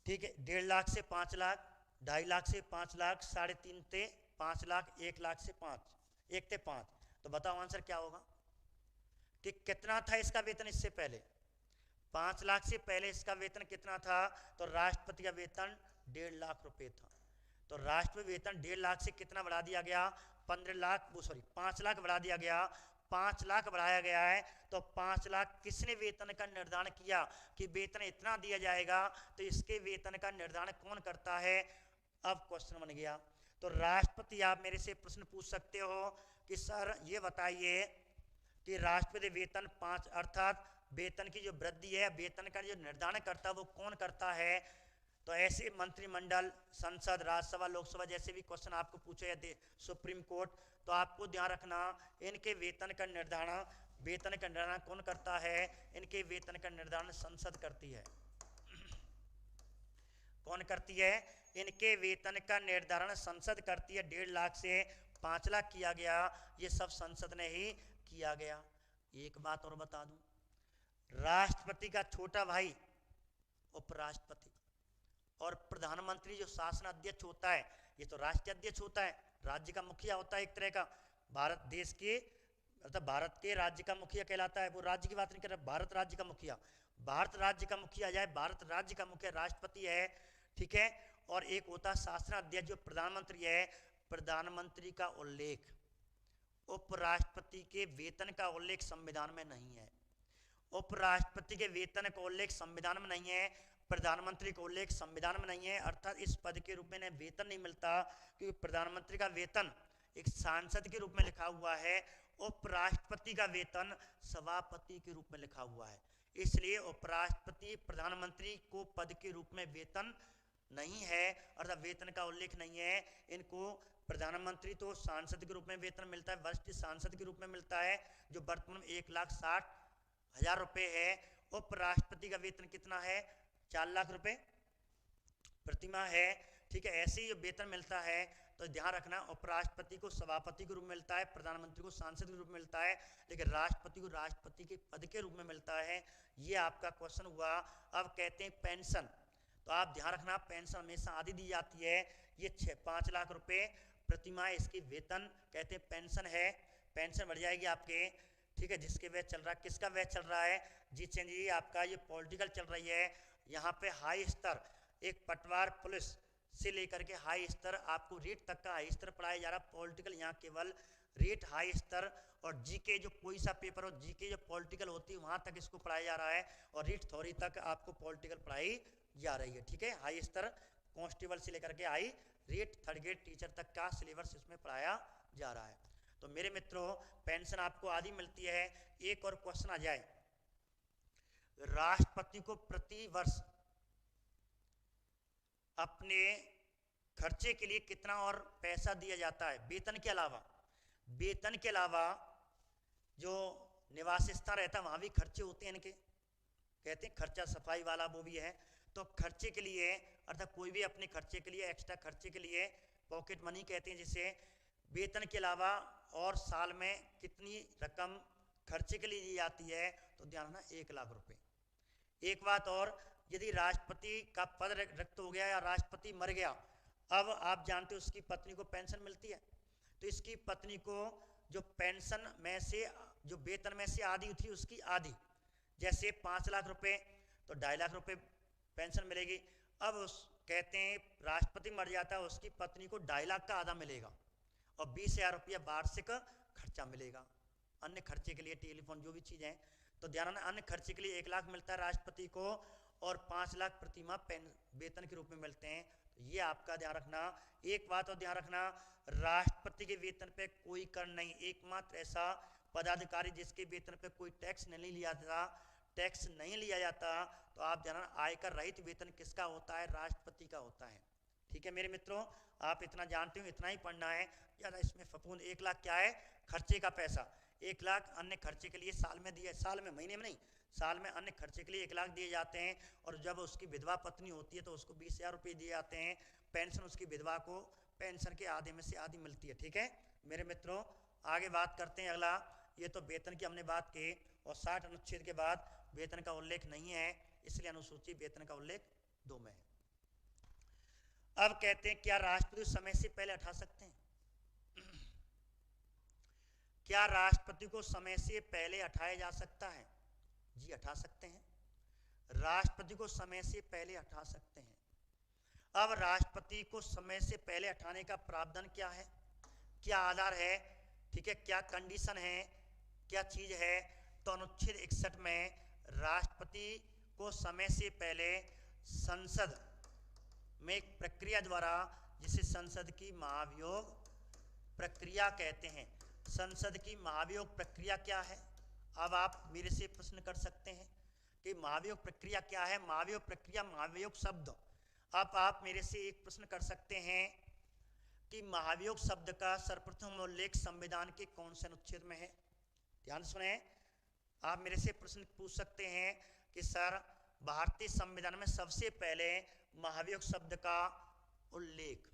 ठीक है, 1.5 लाख से 5 लाख, 2.5 लाख से 5 लाख, 3.5 से 5 लाख, 1 लाख से 5, 1 से 5। तो बताओ आंसर क्या होगा कि कितना था इसका वेतन इससे पहले, 5 लाख से पहले इसका वेतन कितना था, तो राष्ट्रपति का वेतन 1.5 लाख रुपए था। तो राष्ट्रपति वेतन 1.5 लाख से कितना बढ़ा दिया गया, 5 लाख बढ़ा दिया गया, 5 लाख बढ़ाया गया है। तो 5 लाख किसने वेतन का निर्धारण किया कि वेतन इतना दिया जाएगा, तो इसके वेतन का निर्धारण कौन करता है। अब क्वेश्चन बन गया, तो राष्ट्रपति आप मेरे से प्रश्न पूछ सकते हो कि सर ये बताइए कि राष्ट्रपति वेतन 5 अर्थात वेतन की जो वृद्धि है, वेतन का जो निर्धारण करता है वो कौन करता है। तो ऐसे मंत्रिमंडल, संसद, राज्यसभा, लोकसभा जैसे भी क्वेश्चन आपको पूछे जाते, सुप्रीम कोर्ट, तो आपको ध्यान रखना इनके वेतन का निर्धारण कौन करता है, इनके वेतन का निर्धारण संसद करती है। कौन करती है, इनके वेतन का निर्धारण संसद करती है। 1.5 लाख से 5 लाख किया गया, ये सब संसद ने ही किया गया। एक बात और बता दूं, राष्ट्रपति का छोटा भाई उपराष्ट्रपति और प्रधानमंत्री जो शासन अध्यक्ष होता है, ये तो राष्ट्रीय अध्यक्ष होता है, राज्य का मुखिया होता है एक तरह का, भारत देश के मतलब भारत के राज्य का मुखिया कहलाता है। वो राज्य की बात नहीं कर रहा, भारत राज्य का मुखिया, भारत राज्य का मुखिया जाए, भारत राज्य का मुखिया राष्ट्रपति है, ठीक है। और एक होता है शासन अध्यक्ष जो प्रधानमंत्री है। प्रधानमंत्री का उल्लेख, उपराष्ट्रपति के वेतन का उल्लेख संविधान में नहीं है। उपराष्ट्रपति के वेतन का उल्लेख संविधान में नहीं है, प्रधानमंत्री का उल्लेख संविधान में नहीं है। अर्थात इस पद के रूप में इन्हें वेतन नहीं मिलता, क्योंकि प्रधानमंत्री का वेतन एक सांसद के रूप में लिखा हुआ है, उपराष्ट्रपति का वेतन सभापति के रूप में लिखा हुआ है। इसलिए उपराष्ट्रपति प्रधानमंत्री को पद के रूप में वेतन नहीं है, अर्थात वेतन का उल्लेख नहीं है। इनको प्रधानमंत्री तो सांसद के रूप में वेतन मिलता है, वरिष्ठ सांसद के रूप में मिलता है, जो वर्तमान में 1,60,000 रुपये है। उपराष्ट्रपति का वेतन कितना है, 4 लाख रुपए प्रतिमाह है, ठीक है। ऐसे ही वेतन मिलता है, तो ध्यान रखना उपराष्ट्रपति को सभापति के रूप में मिलता है, प्रधानमंत्री को सांसद के रूप में मिलता है, लेकिन राष्ट्रपति को राष्ट्रपति के पद के रूप में मिलता है। ये आपका क्वेश्चन हुआ। अब कहते हैं पेंशन, तो आप ध्यान रखना पेंशन हमेशा आधी दी जाती है। ये 5 लाख रुपए प्रतिमाह इसकी वेतन कहते हैं पेंशन है। पेंशन बढ़ जाएगी आपके, ठीक है, जिसके वैच चल रहा है। किसका वैच चल रहा है जी, चेंज आपका ये पॉलिटिकल चल रही है। यहाँ पे हाई स्तर, एक पटवार पुलिस से लेकर के हाई स्तर, आपको रेट तक का हाई स्तर पढ़ाया जा रहा है। पॉलिटिकल यहाँ केवल रेट हाई स्तर, और जीके जो कोई सा पेपर हो, जीके जो पॉलिटिकल होती है वहाँ तक इसको पढ़ाया जा रहा है, और रेट थ्योरी तक आपको पॉलिटिकल पढ़ाई जा रही है, ठीक है। हाई स्तर कांस्टेबल से लेकर के high rate third grade teacher तक का सिलेबस इसमें पढ़ाया जा रहा है। तो मेरे मित्रों, पेंशन आपको आधी मिलती है। एक और क्वेश्चन आ जाए, राष्ट्रपति को प्रति वर्ष अपने खर्चे के लिए कितना और पैसा दिया जाता है, वेतन के अलावा। वेतन के अलावा जो निवास स्थान रहता है वहां भी खर्चे होते हैं इनके, कहते हैं खर्चा सफाई वाला वो भी है। तो खर्चे के लिए, अर्थात कोई भी अपने खर्चे के लिए, एक्स्ट्रा खर्चे के लिए, पॉकेट मनी कहते हैं जिसे, वेतन के अलावा और साल में कितनी रकम खर्चे के लिए दी जाती है, तो ध्यान रखना 1 लाख रुपए। एक बात और, यदि राष्ट्रपति का पद रिक्त हो गया या राष्ट्रपति मर गया, अब आप जानते हो उसकी पत्नी को पेंशन मिलती है, तो इसकी पत्नी को जो पेंशन में से, जो वेतन में से आधी थी उसकी आधी, जैसे 5 लाख रुपए तो 2.5 लाख रुपए पेंशन मिलेगी। अब उस कहते हैं राष्ट्रपति मर जाता है, उसकी पत्नी को 2.5 लाख का आधा मिलेगा और 20,000 रुपया वार्षिक खर्चा मिलेगा अन्य खर्चे के लिए, टेलीफोन जो भी चीज़ें हैं। तो ध्यान रखना, अन्य खर्चे के लिए 1 लाख मिलता है राष्ट्रपति को और 5 लाख प्रतिमाह वेतन के रूप में मिलते हैं। तो ये आपका ध्यान रखना। एक बात और ध्यान रखना, राष्ट्रपति के वेतन पे कोई कर नहीं, एकमात्र ऐसा पदाधिकारी जिसके वेतन पे कोई टैक्स नहीं लिया जाता, टैक्स नहीं लिया जाता। तो आप ध्यान रखना, आयकर रहित वेतन किसका होता है? राष्ट्रपति का होता है। ठीक है मेरे मित्रों, आप इतना जानते हो, इतना ही पढ़ना है। ज़्यादा इसमें फफूंद। 1 लाख क्या है? खर्चे का पैसा। 1 लाख अन्य खर्चे के लिए साल में दिया, साल में, महीने में नहीं, साल में अन्य खर्चे के लिए 1 लाख दिए जाते हैं। और जब उसकी विधवा पत्नी होती है तो उसको 20,000 रुपये दिए जाते हैं। पेंशन उसकी विधवा को पेंशन के आधे में से आधी मिलती है। ठीक है मेरे मित्रों, आगे बात करते हैं। अगला, ये तो वेतन की हमने बात की और 60 अनुच्छेद के बाद वेतन का उल्लेख नहीं है, इसलिए अनुसूची वेतन का उल्लेख 2 में है। अब कहते हैं क्या राष्ट्रपति समय से पहले हटा सकते हैं? क्या राष्ट्रपति को समय से पहले हटाया जा सकता है? जी हटा सकते हैं, राष्ट्रपति को समय से पहले हटा सकते हैं। अब राष्ट्रपति को समय से पहले हटाने का प्रावधान क्या है, क्या आधार है, ठीक है, क्या कंडीशन है, क्या चीज है? तो अनुच्छेद 61 में राष्ट्रपति को समय से पहले संसद में एक प्रक्रिया द्वारा, जिसे संसद की महाभियोग प्रक्रिया कहते हैं। संसद की महाभियोग प्रक्रिया क्या है? अब आप मेरे से प्रश्न कर सकते हैं कि महाभियोग प्रक्रिया क्या है? महाभियोग प्रक्रिया, महाभियोग शब्द। अब आप मेरे से एक प्रश्न कर सकते हैं कि महाभियोग शब्द का सर्वप्रथम उल्लेख संविधान के कौन से अनुच्छेद में है? ध्यान सुने, आप मेरे से प्रश्न पूछ सकते हैं कि सर भारतीय संविधान में सबसे पहले महाभियोग शब्द का उल्लेख,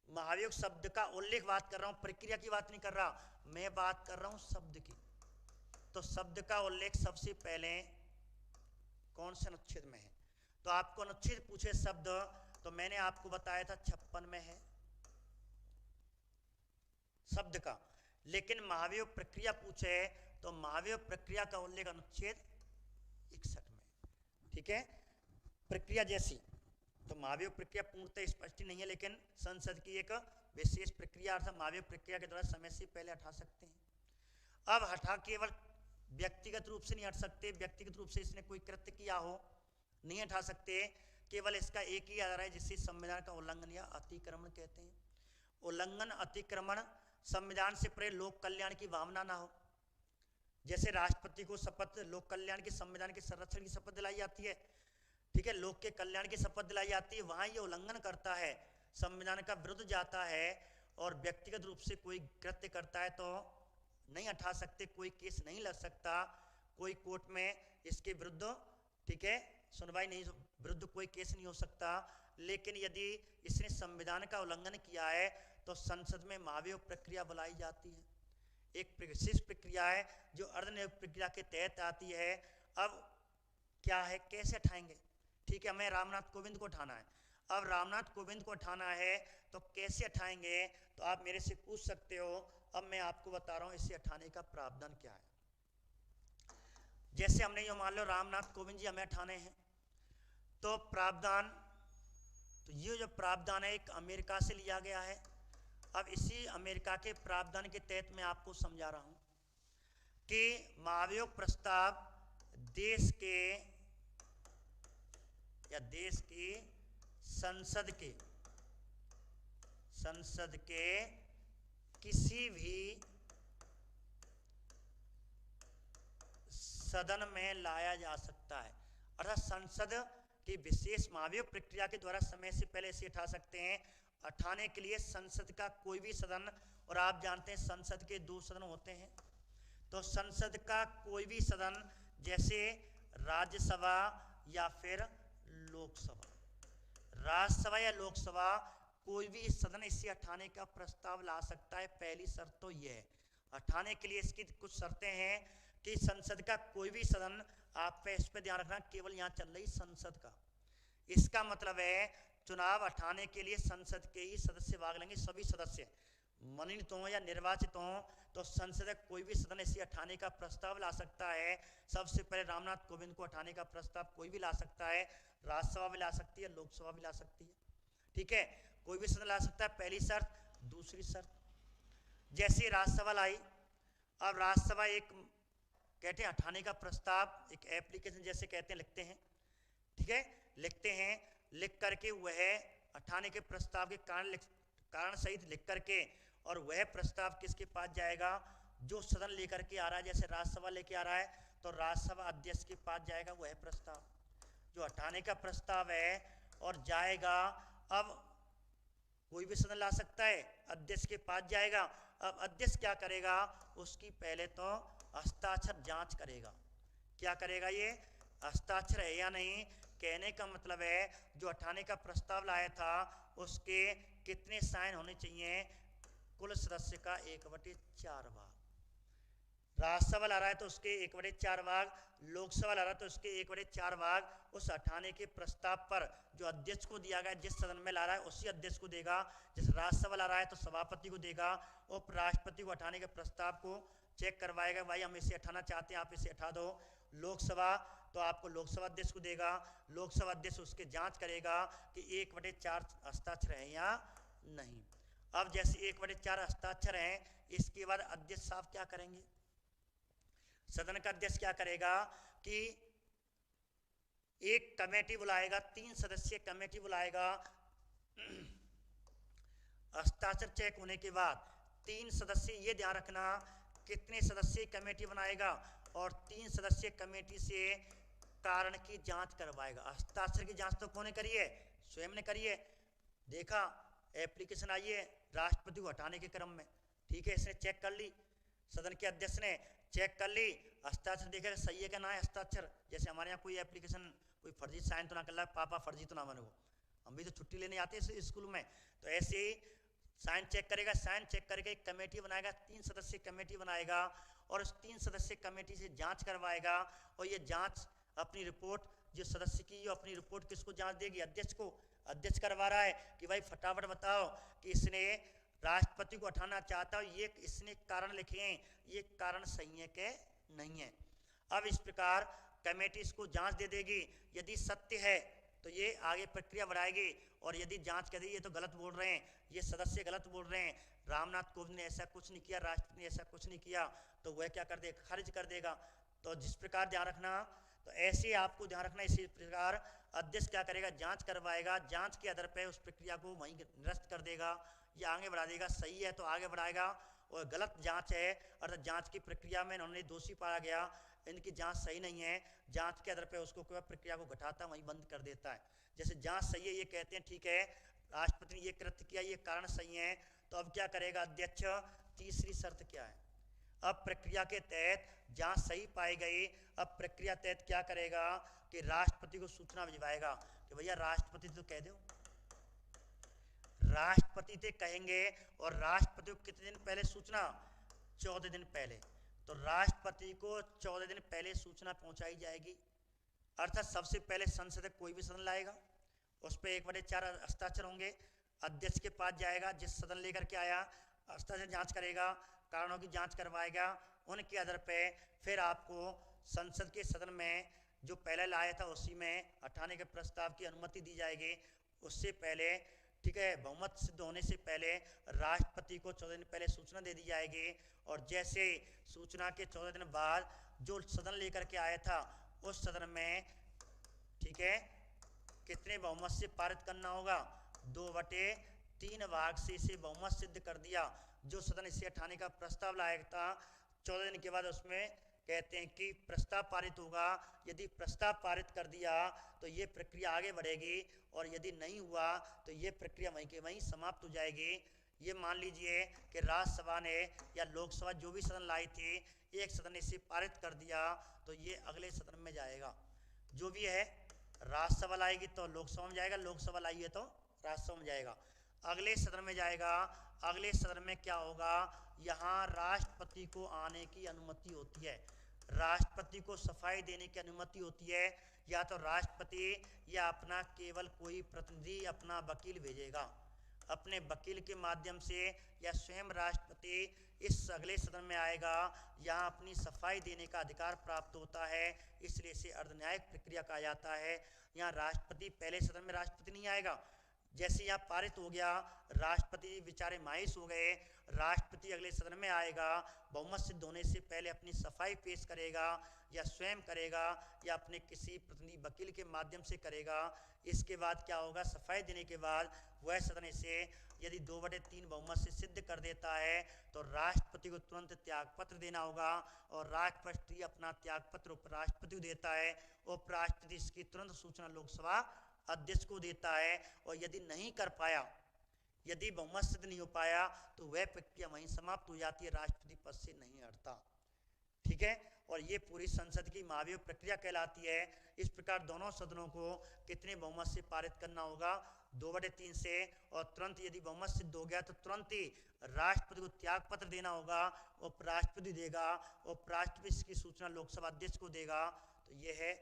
महाभियोग शब्द का उल्लेख बात कर रहा हूं, प्रक्रिया की बात नहीं कर रहा, मैं बात कर रहा हूं शब्द की। तो शब्द का उल्लेख सबसे पहले कौन से अनुच्छेद में है? तो आपको अनुच्छेद पूछे शब्द, तो मैंने आपको बताया था 56 में है शब्द का। लेकिन महाभियोग प्रक्रिया पूछे तो महाभियोग प्रक्रिया का उल्लेख अनुच्छेद 61 में। ठीक है, प्रक्रिया जैसी, तो महाभियोग प्रक्रिया पूर्णतः स्पष्ट नहीं है, लेकिन संसद की एक विशेष प्रक्रिया अर्थात महाभियोग प्रक्रिया के द्वारा समय से पहले हटा सकते हैं। अब हटा केवल व्यक्तिगत रूप से नहीं हट सकते, व्यक्तिगत रूप से इसने कोई कृत्य किया हो नहीं हटा सकते, केवल इसका एक ही आधार है जिससे संविधान का उल्लंघन या अतिक्रमण कहते हैं। उल्लंघन, अतिक्रमण, संविधान से परे लोक कल्याण की भावना ना हो। जैसे राष्ट्रपति को शपथ लोक कल्याण की, संविधान के संरक्षण की शपथ दिलाई जाती है, ठीक है, लोक के कल्याण की शपथ दिलाई जाती है, वहां ये उल्लंघन करता है, संविधान का विरुद्ध जाता है और व्यक्तिगत रूप से कोई कृत्य करता है तो नहीं हटा सकते, कोई केस नहीं लग सकता कोई कोर्ट में इसके विरुद्ध, ठीक है, सुनवाई नहीं, विरुद्ध कोई केस नहीं हो सकता। लेकिन यदि इसने संविधान का उल्लंघन किया है तो संसद में महाभियोग प्रक्रिया बुलाई जाती है, एक विशेष प्रक्रिया है जो अर्धनियुक्त प्रक्रिया के तहत आती है। अब क्या है, कैसे हटाएंगे? ठीक है, हमें रामनाथ कोविंद को उठाना है। अब रामनाथ कोविंद को उठाना है तो कैसे हटाएंगे? तो आप मेरे से पूछ सकते हो, अब मैं आपको बता रहा हूं इसे हटाने का प्रावधान क्या है। जैसे हमने ये मान लो रामनाथ कोविंद जी हमें हटाने हैं, तो प्रावधान, तो ये जो प्रावधान है एक अमेरिका से लिया गया है। अब इसी अमेरिका के प्रावधान के तहत मैं आपको समझा रहा हूं कि महाभियोग प्रस्ताव देश के या देश की संसद के किसी भी सदन में लाया जा सकता है, अर्थात संसद की विशेष महाभियोग प्रक्रिया के द्वारा समय से पहले इसे हटा सकते हैं। हटाने के लिए संसद का कोई भी सदन, और आप जानते हैं संसद के 2 सदन होते हैं, तो संसद का कोई भी सदन जैसे राज्यसभा या फिर लोकसभा, राज्यसभा या लोकसभा, कोई भी सदन इसे हटाने का प्रस्ताव ला सकता है। पहली शर्त तो यह है, हटाने के लिए इसकी कुछ शर्तें हैं कि संसद का कोई भी सदन, आप पे इस पे ध्यान रखना, केवल यहाँ चल रही संसद का, इसका मतलब है चुनाव हटाने के लिए संसद के ही सदस्य भाग लेंगे, सभी सदस्य मनोनीत हों या निर्वाचित हों, तो संसद का कोई भी सदन इसे हटाने का प्रस्ताव ला सकता है। सबसे पहले रामनाथ कोविंद को हटाने का प्रस्ताव कोई भी ला सकता है, राज्यसभा भी ला सकती है, लोकसभा भी ला सकती है। ठीक है, कोई भी सदन ला सकता है, पहली शर्त। दूसरी शर्त, जैसे राज्यसभा लाई, अब राज्यसभा एक कहते हैं हटाने का प्रस्ताव, एक एप्लीकेशन जैसे कहते हैं, लिखते हैं, ठीक है, लिखते हैं, लिख करके वह हटाने के प्रस्ताव के कारण सहित लिख करके, और वह प्रस्ताव किसके पास जाएगा, जो सदन लेकर के आ रहा है, जैसे राज्यसभा लेके आ रहा है तो राज्यसभा अध्यक्ष के पास जाएगा वह प्रस्ताव, जो हटाने का प्रस्ताव है, और जाएगा। अब कोई भी सदन ला सकता है, अध्यक्ष के पास जाएगा। अब अध्यक्ष क्या करेगा, उसकी पहले तो हस्ताक्षर जांच करेगा। क्या करेगा, ये हस्ताक्षर है या नहीं। कहने का मतलब है जो हटाने का प्रस्ताव लाया था उसके कितने साइन होने चाहिए, कुल सदस्य का 1/4 भाग। राज्यसभा ला रहा है तो उसके 1/4 भाग, लोकसभा ला रहा है तो उसके 1/4 भाग उस हटाने के प्रस्ताव पर जो अध्यक्ष को दिया गया, जिस सदन में ला रहा है उसी अध्यक्ष को देगा। जिस राज्यसभा ला रहा है तो सभापति को देगा, उपराष्ट्रपति को हटाने के प्रस्ताव को चेक करवाएगा, भाई हम इसे हटाना चाहते हैं, आप इसे हटा दो। लोकसभा तो आपको लोकसभा अध्यक्ष को देगा, लोकसभा अध्यक्ष उसके जांच करेगा कि 1/4 हस्ताक्षर है या नहीं। अब जैसे 1/4 हस्ताक्षर हैं, इसके बाद अध्यक्ष साहब क्या करेंगे, सदन का अध्यक्ष क्या करेगा कि एक कमेटी बुलाएगा, 3 सदस्यीय कमेटी बुलाएगा। हस्ताक्षर चेक होने के बाद 3 सदस्य, ये ध्यान रखना कितने सदस्यीय कमेटी बनाएगा, और 3 सदस्यीय कमेटी से कारण की जांच करवाएगा। हस्ताक्षर की जांच तो कौन ने करी है, स्वयं ने करी है। देखा एप्लीकेशन आई है राष्ट्रपति को हटाने के क्रम में, ठीक है, इसने चेक कर ली, सदन के अध्यक्ष ने चेक कर ली, हस्ताक्षर देखेगा सही है क्या ना है हस्ताक्षर। जैसे हमारे यहाँ कोई एप्लीकेशन, कोई फर्जी साइन तो ना कर रहा है, पापा फर्जी तो ना बने वो, हम भी तो छुट्टी लेने आते हैं स्कूल में, तो ऐसे ही साइन चेक करेगा। साइन चेक करके एक कमेटी बनाएगा, 3 सदस्यीय कमेटी बनाएगा, और उस 3 सदस्यीय कमेटी से जांच करवाएगा। और ये जांच अपनी रिपोर्ट जो सदस्य की, अपनी रिपोर्ट किसको जांच देगी, अध्यक्ष को। अध्यक्ष करवा रहा है कि भाई फटाफट बताओ कि इसने राष्ट्रपति को हटाना चाहता हो, ये इसने कारण लिखे हैं, ये कारण सही है कि नहीं है। अब इस प्रकार कमेटी इसको जांच दे देगी, यदि सत्य है तो ये आगे प्रक्रिया बढ़ाएगी, और यदि जांच कर दी ये तो गलत बोल रहे हैं, ये सदस्य गलत बोल रहे हैं, रामनाथ कोविंद ने ऐसा कुछ नहीं किया, राष्ट्रपति ने ऐसा कुछ नहीं किया, तो वह क्या कर देगा, खारिज कर देगा। तो जिस प्रकार ध्यान रखना, तो ऐसे आपको ध्यान रखना, इसी प्रकार अध्यक्ष क्या करेगा, जांच करवाएगा, जांच के आधार पर उस प्रक्रिया को वहीं निरस्त कर देगा या आगे बढ़ा देगा। सही है तो आगे बढ़ाएगा, और गलत जांच है अर्थात जांच की प्रक्रिया में इन्होंने दोषी पाया गया, इनकी जांच सही नहीं है, जांच के आधार पर उसको प्रक्रिया को घटाता वहीं बंद कर देता है। जैसे जांच सही है, ये कहते हैं ठीक है राष्ट्रपति ने ये कृत्य किया, ये कारण सही है, तो अब क्या करेगा अध्यक्ष, तीसरी शर्त क्या है, अब प्रक्रिया के तहत जांच सही पाई गई, अब प्रक्रिया तहत क्या करेगा कि राष्ट्रपति को सूचना भिजवाएगा कि भैया राष्ट्रपति तो कह दो, राष्ट्रपति से कहेंगे, और राष्ट्रपति को कितने दिन पहले सूचना, 14 दिन पहले, तो राष्ट्रपति को 14 दिन पहले सूचना पहुंचाई जाएगी। अर्थात सबसे पहले संसद कोई भी सदन लाएगा, उस पर 1/4 हस्ताक्षर होंगे, अध्यक्ष के पास जाएगा, जिस सदन लेकर के आया हस्ताक्षर जांच करेगा, कारणों की जांच करवाएगा, उनके आधार पर फिर आपको संसद के सदन में जो पहले लाया था उसी में हटाने के प्रस्ताव की अनुमति दी जाएगी। उससे पहले, ठीक है, बहुमत सिद्ध होने से पहले राष्ट्रपति को 14 दिन पहले सूचना दे दी जाएगी, और जैसे सूचना के 14 दिन बाद जो सदन लेकर के आया था उस सदन में, ठीक है, कितने बहुमत से पारित करना होगा, 2/3 भाग से इसे बहुमत सिद्ध कर दिया। जो सदन इसे हटाने का प्रस्ताव लाया था 14 दिन के बाद उसमें कहते हैं कि प्रस्ताव पारित होगा, यदि प्रस्ताव पारित कर दिया तो ये प्रक्रिया आगे बढ़ेगी, और यदि नहीं हुआ तो ये प्रक्रिया वहीं के वहीं समाप्त हो जाएगी। ये मान लीजिए कि राज्यसभा ने या लोकसभा जो भी सदन लाई थी, एक सदन ने इसे पारित कर दिया तो ये अगले सदन में जाएगा। जो भी है, राज्यसभा लाएगी तो लोकसभा में जाएगा, लोकसभा लाई है तो राज्यसभा में जाएगा, अगले सदन में जाएगा। अगले सदन में क्या होगा, यहाँ राष्ट्रपति को आने की अनुमति होती है, राष्ट्रपति को सफाई देने की अनुमति होती है, या तो राष्ट्रपति या अपना केवल कोई प्रतिनिधि अपना वकील भेजेगा, अपने वकील के माध्यम से, या स्वयं राष्ट्रपति इस अगले सदन में आएगा, यहाँ अपनी सफाई देने का अधिकार प्राप्त होता है, इसलिए इसे अर्धन्यायिक प्रक्रिया कहा जाता है। यहाँ राष्ट्रपति पहले सदन में राष्ट्रपति नहीं आएगा, जैसे यहाँ पारित हो गया, राष्ट्रपति बेचारे मायूस हो गए। राष्ट्रपति अगले सदन में आएगा, बहुमत सिद्ध होने से पहले अपनी सफाई पेश करेगा, या स्वयं करेगा या अपने किसी प्रतिनिधि वकील के माध्यम से करेगा। इसके बाद क्या होगा, सफाई देने के बाद वह सदन से यदि 2/3 बहुमत से सिद्ध कर देता है तो राष्ट्रपति को तुरंत त्यागपत्र देना होगा, और राष्ट्रपति अपना त्यागपत्र उपराष्ट्रपति को देता है। उपराष्ट्रपति इसकी तुरंत सूचना लोकसभा अध्यक्ष को देता है, और यदि नहीं कर पाया, यदि बहुमत सिद्ध नहीं हो पाया तो वह प्रक्रिया वहीं समाप्त हो जाती है, राष्ट्रपति पद से नहीं हटता। ठीक है, और ये पूरी संसद की महाभियोग प्रक्रिया कहलाती है। इस प्रकार दोनों सदनों को कितने बहुमत से पारित करना होगा, 2/3 से, और तुरंत यदि बहुमत सिद्ध हो गया तो तुरंत ही राष्ट्रपति को त्यागपत्र देना होगा, उपराष्ट्रपति देगा, उपराष्ट्रपति इसकी सूचना लोकसभा अध्यक्ष को देगा। तो ये है,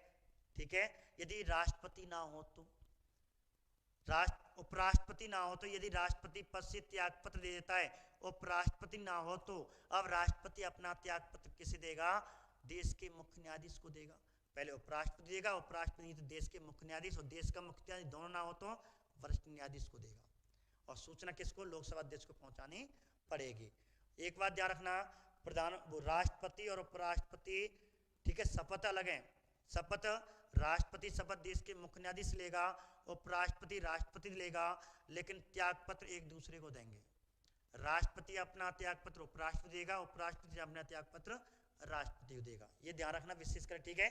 ठीक है। यदि राष्ट्रपति ना हो तो, उपराष्ट्रपति ना हो तो यदि राष्ट्रपति पद से त्यागपत्र दे देता है, उपराष्ट्रपति ना हो तो अब राष्ट्रपति अपना त्यागपत्र किसे देगा, देश के मुख्य न्यायाधीश को देगा। पहले उपराष्ट्रपति देगा, उपराष्ट्रपति तो देश के मुख्य न्यायाधीश, और देश का मुख्य न्यायाधीश दोनों ना हो तो वरिष्ठ न्यायाधीश को देगा, और सूचना किसको, लोकसभा अध्यक्ष को पहुंचानी पड़ेगी। एक बात ध्यान रखना, राष्ट्रपति और उपराष्ट्रपति, ठीक है, शपथ अलग है। शपथ, राष्ट्रपति शपथ देश के मुख्य न्यायाधीश लेगा, उपराष्ट्रपति राष्ट्रपति लेगा, लेकिन त्यागपत्र एक दूसरे को देंगे। राष्ट्रपति अपना त्यागपत्र उपराष्ट्रपति देगा, उपराष्ट्रपति अपना त्यागपत्र राष्ट्रपति को देगा। ये ध्यान रखना विशेषकर, ठीक है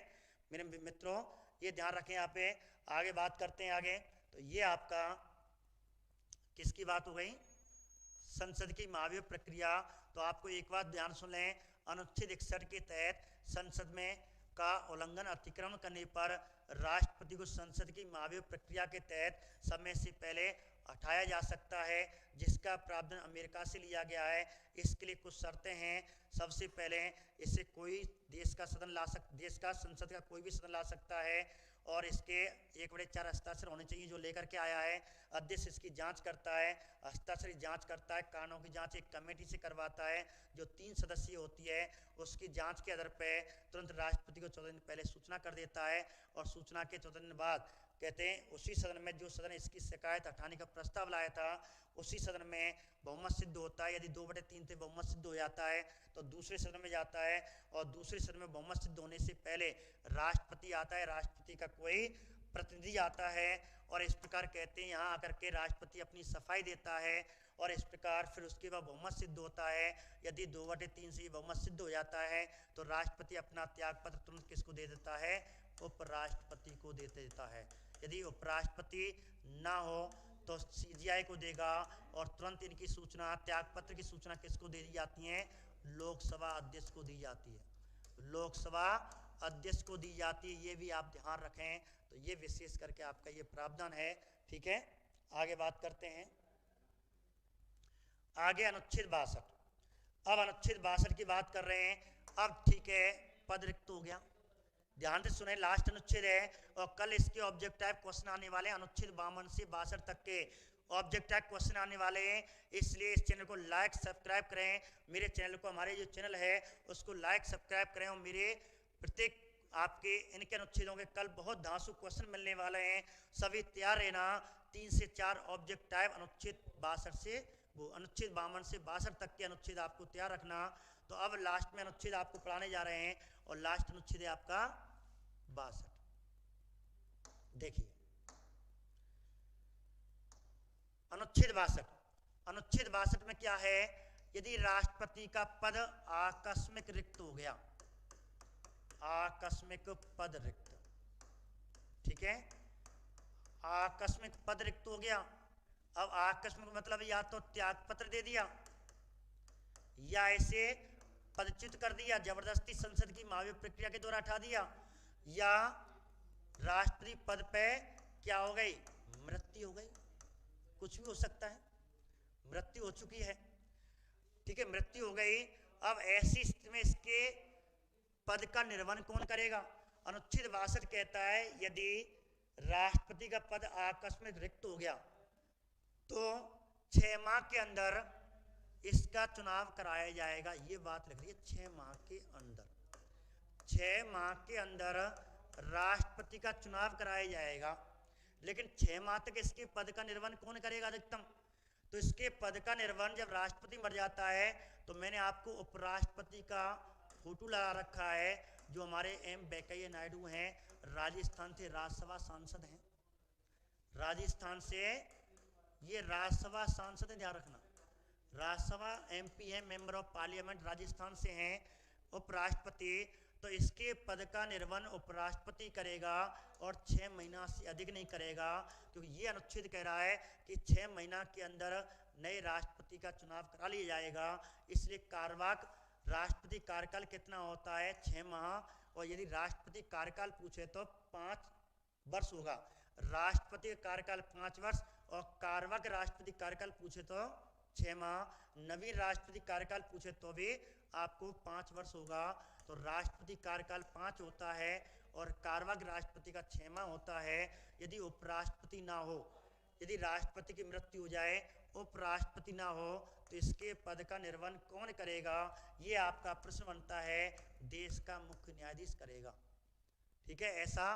मेरे मित्रों, ये ध्यान रखें। यहाँ पे आगे बात करते हैं आगे। तो ये आपका किसकी बात हो गई, संसद की महाभियोग प्रक्रिया। तो आपको एक बात ध्यान सुन लें, अनुच्छेद 61 के तहत संसद में का उल्लंघन अतिक्रमण करने पर राष्ट्रपति को संसद की महाभियोग प्रक्रिया के तहत समय से पहले हटाया जा सकता है, जिसका प्रावधान अमेरिका से लिया गया है। इसके लिए कुछ शर्तें हैं। सबसे पहले इसे कोई देश का संसद का कोई भी सदन ला सकता है, और इसके 1/4 हस्ताक्षर होने चाहिए जो लेकर के आया है। अध्यक्ष इसकी जांच करता है, हस्ताक्षर की जांच करता है। कानूनों की जांच एक कमेटी से करवाता है जो 3 सदस्यीय होती है। उसकी जांच के आधार पर तुरंत राष्ट्रपति को 14 दिन पहले सूचना कर देता है, और सूचना के 14 दिन बाद कहते हैं उसी सदन में, जो सदन इसकी शिकायत हटाने का प्रस्ताव लाया था, उसी सदन में बहुमत सिद्ध होता है। यदि 2/3 से बहुमत सिद्ध हो जाता है तो दूसरे सदन में जाता है, और दूसरे सदन में बहुमत सिद्ध होने से पहले राष्ट्रपति आता है, राष्ट्रपति का कोई प्रतिनिधि आता है, और इस प्रकार कहते हैं यहाँ आकर के राष्ट्रपति अपनी सफाई देता है, और इस प्रकार फिर उसके बाद बहुमत सिद्ध होता है। यदि 2/3 से बहुमत सिद्ध हो जाता है तो राष्ट्रपति अपना त्यागपत्र तुरंत किसको दे देता है, उपराष्ट्रपति को दे देता है। यदि उपराष्ट्रपति ना हो तो CGI को देगा, और तुरंत इनकी सूचना, त्यागपत्र की सूचना किसको दे दी जाती है, लोकसभा अध्यक्ष को दी जाती है, लोकसभा अध्यक्ष को दी जाती है। ये भी आप ध्यान रखें। तो ये विशेष करके आपका ये प्रावधान है, ठीक है। आगे बात करते हैं, आगे अनुच्छेद 62। अब अनुच्छेद 62 की बात कर रहे हैं। अब ठीक है, पद रिक्त हो गया, ध्यान से सुने, लास्ट अनुच्छेद है, और कल इसके ऑब्जेक्ट टाइप क्वेश्चन आने वाले। अनुच्छेद 52 से 62 तक के ऑब्जेक्ट टाइप क्वेश्चन आने वाले हैं, इसलिए इस चैनल को लाइक सब्सक्राइब करें। मेरे चैनल को, हमारे जो चैनल है उसको लाइक सब्सक्राइब करें, और मेरे प्रत्येक आपके इनके अनुच्छेदों के कल बहुत धांसू क्वेश्चन मिलने वाले हैं, सभी तैयार रहना। 3 से 4 ऑब्जेक्ट टाइप अनुच्छेद 62 से, वो अनुच्छेद 52 से 62 तक के अनुच्छेद आपको तैयार रखना। तो अब लास्ट में अनुच्छेद आपको पढ़ाने जा रहे हैं, और लास्ट अनुच्छेद है आपका 62। देखिए अनुच्छेद 62, अनुच्छेद 62 में क्या है, यदि राष्ट्रपति का पद आकस्मिक रिक्त हो गया, आकस्मिक पद रिक्त, ठीक है, आकस्मिक पद रिक्त हो गया। अब आकस्मिक मतलब या तो त्यागपत्र दे दिया, या इसे पदच्युत कर दिया, जबरदस्ती संसद की महाभियोग प्रक्रिया के द्वारा हटा दिया, या राष्ट्रपति पद पे क्या हो गई, मृत्यु हो गई, कुछ भी हो सकता है, मृत्यु हो चुकी है, ठीक है, मृत्यु हो गई। अब ऐसी स्थिति में इसके पद का निर्वहन कौन करेगा? अनुच्छेद 62 कहता है यदि राष्ट्रपति का पद आकस्मिक रिक्त हो गया तो 6 माह के अंदर इसका चुनाव कराया जाएगा। ये बात लिख रही है, 6 माह के अंदर, 6 माह के अंदर राष्ट्रपति का चुनाव कराया जाएगा। लेकिन 6 माह तक इसके पद का निर्वहन कौन करेगा अधिकतम? तो इसके पद का निर्वहन जब राष्ट्रपति मर जाता है तो मैंने आपको उपराष्ट्रपति का फोटो लगा रखा है, जो हमारे एम वेंकैया नायडू हैं, राजस्थान से राज्यसभा सांसद हैं। राजस्थान से ये राज्यसभा सांसद है, ध्यान रखना, राज्यसभा एमपी है, मेंबर ऑफ पार्लियामेंट, राजस्थान से हैं उपराष्ट्रपति। तो इसके पद का निर्वहन उपराष्ट्रपति करेगा और 6 महीना से अधिक नहीं करेगा, क्योंकि ये अनुच्छेद कह रहा है कि 6 महीना के अंदर नए राष्ट्रपति का चुनाव करा लिया जाएगा। इसलिए कार्यवाहक राष्ट्रपति कार्यकाल कितना होता है? 6 माह। और यदि राष्ट्रपति कार्यकाल पूछे तो 5 वर्ष होगा। राष्ट्रपति का कार्यकाल 5 वर्ष और कार्यवाहक राष्ट्रपति कार्यकाल पूछे तो 6 माह। नवीन राष्ट्रपति कार्यकाल पूछे तो भी आपको 5 वर्ष होगा। तो राष्ट्रपति कार्यकाल 5 होता है और कार्यवाहक राष्ट्रपति का 6 माह होता है। यदि उपराष्ट्रपति ना हो, यदि राष्ट्रपति की मृत्यु हो जाए, उपराष्ट्रपति ना हो, तो इसके पद का निर्वहन कौन करेगा? ये आपका प्रश्न बनता है, देश का मुख्य न्यायाधीश करेगा। ठीक है, ऐसा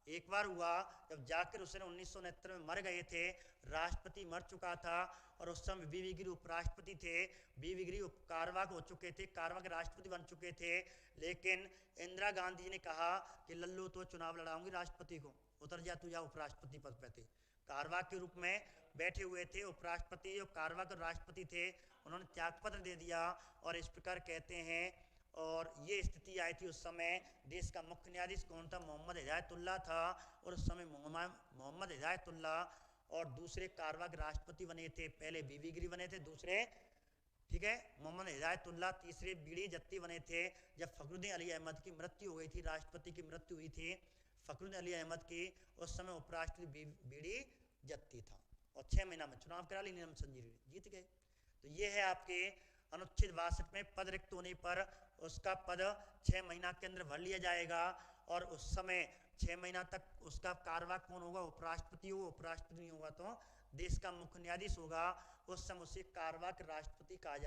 एक बार हुआ जब जाकिर हुसैन 1969 में मर गए थे, राष्ट्रपति मर चुका था और उस समय वी गिरी उपराष्ट्रपति थे, वी गिरी कार्यवाहक हो चुके थे, कार्यवाहक राष्ट्रपति बन चुके थे। लेकिन इंदिरा गांधी जी ने कहा कि लल्लू तो चुनाव लड़ाऊंगी राष्ट्रपति को, उतर जा तू, जा उपराष्ट्रपति पद पे थे, कार्यवाहक के रूप में बैठे हुए थे। उपराष्ट्रपति जो कार्यवाहक राष्ट्रपति थे, उन्होंने त्यागपत्र दे दिया और इस प्रकार कहते हैं। और ये स्थिति आई थी उस समय, देश का मुख्य न्यायाधीश कौन था? मोहम्मद हिदायतुल्लाह था। और उस समय मोहम्मद हिदायतुल्लाह और दूसरे कार्यवाहक राष्ट्रपति बने थे, पहले बीबी गिरी बने थे, दूसरे, ठीक है, मोहम्मद हिदायतुल्लाह, तीसरे बीडी जत्ती बने थे। जब फखरुद्दीन अली अहमद की मृत्यु हो गई थी, राष्ट्रपति की मृत्यु हुई थी फखरुद्दीन अली अहमद की, उस समय उपराष्ट्रपति बीडी जत्ती था और 6 महीना में चुनाव करा ली, नीलम संजीव जीत गए। तो ये है आपके अनुच्छेद 62 में पद रिक्त होने पर उसका पद 6 महीना के अंदर भर लिया जाएगा और उस समय 6 महीना तक उसका कार्यवाहक कौन होगा? उपराष्ट्रपति होगा। उपराष्ट्रपति नहीं होगा तो देश का मुख्य न्यायाधीश होगा। उस समय उसे कार्यवाहक राष्ट्रपति कहा जाएगा।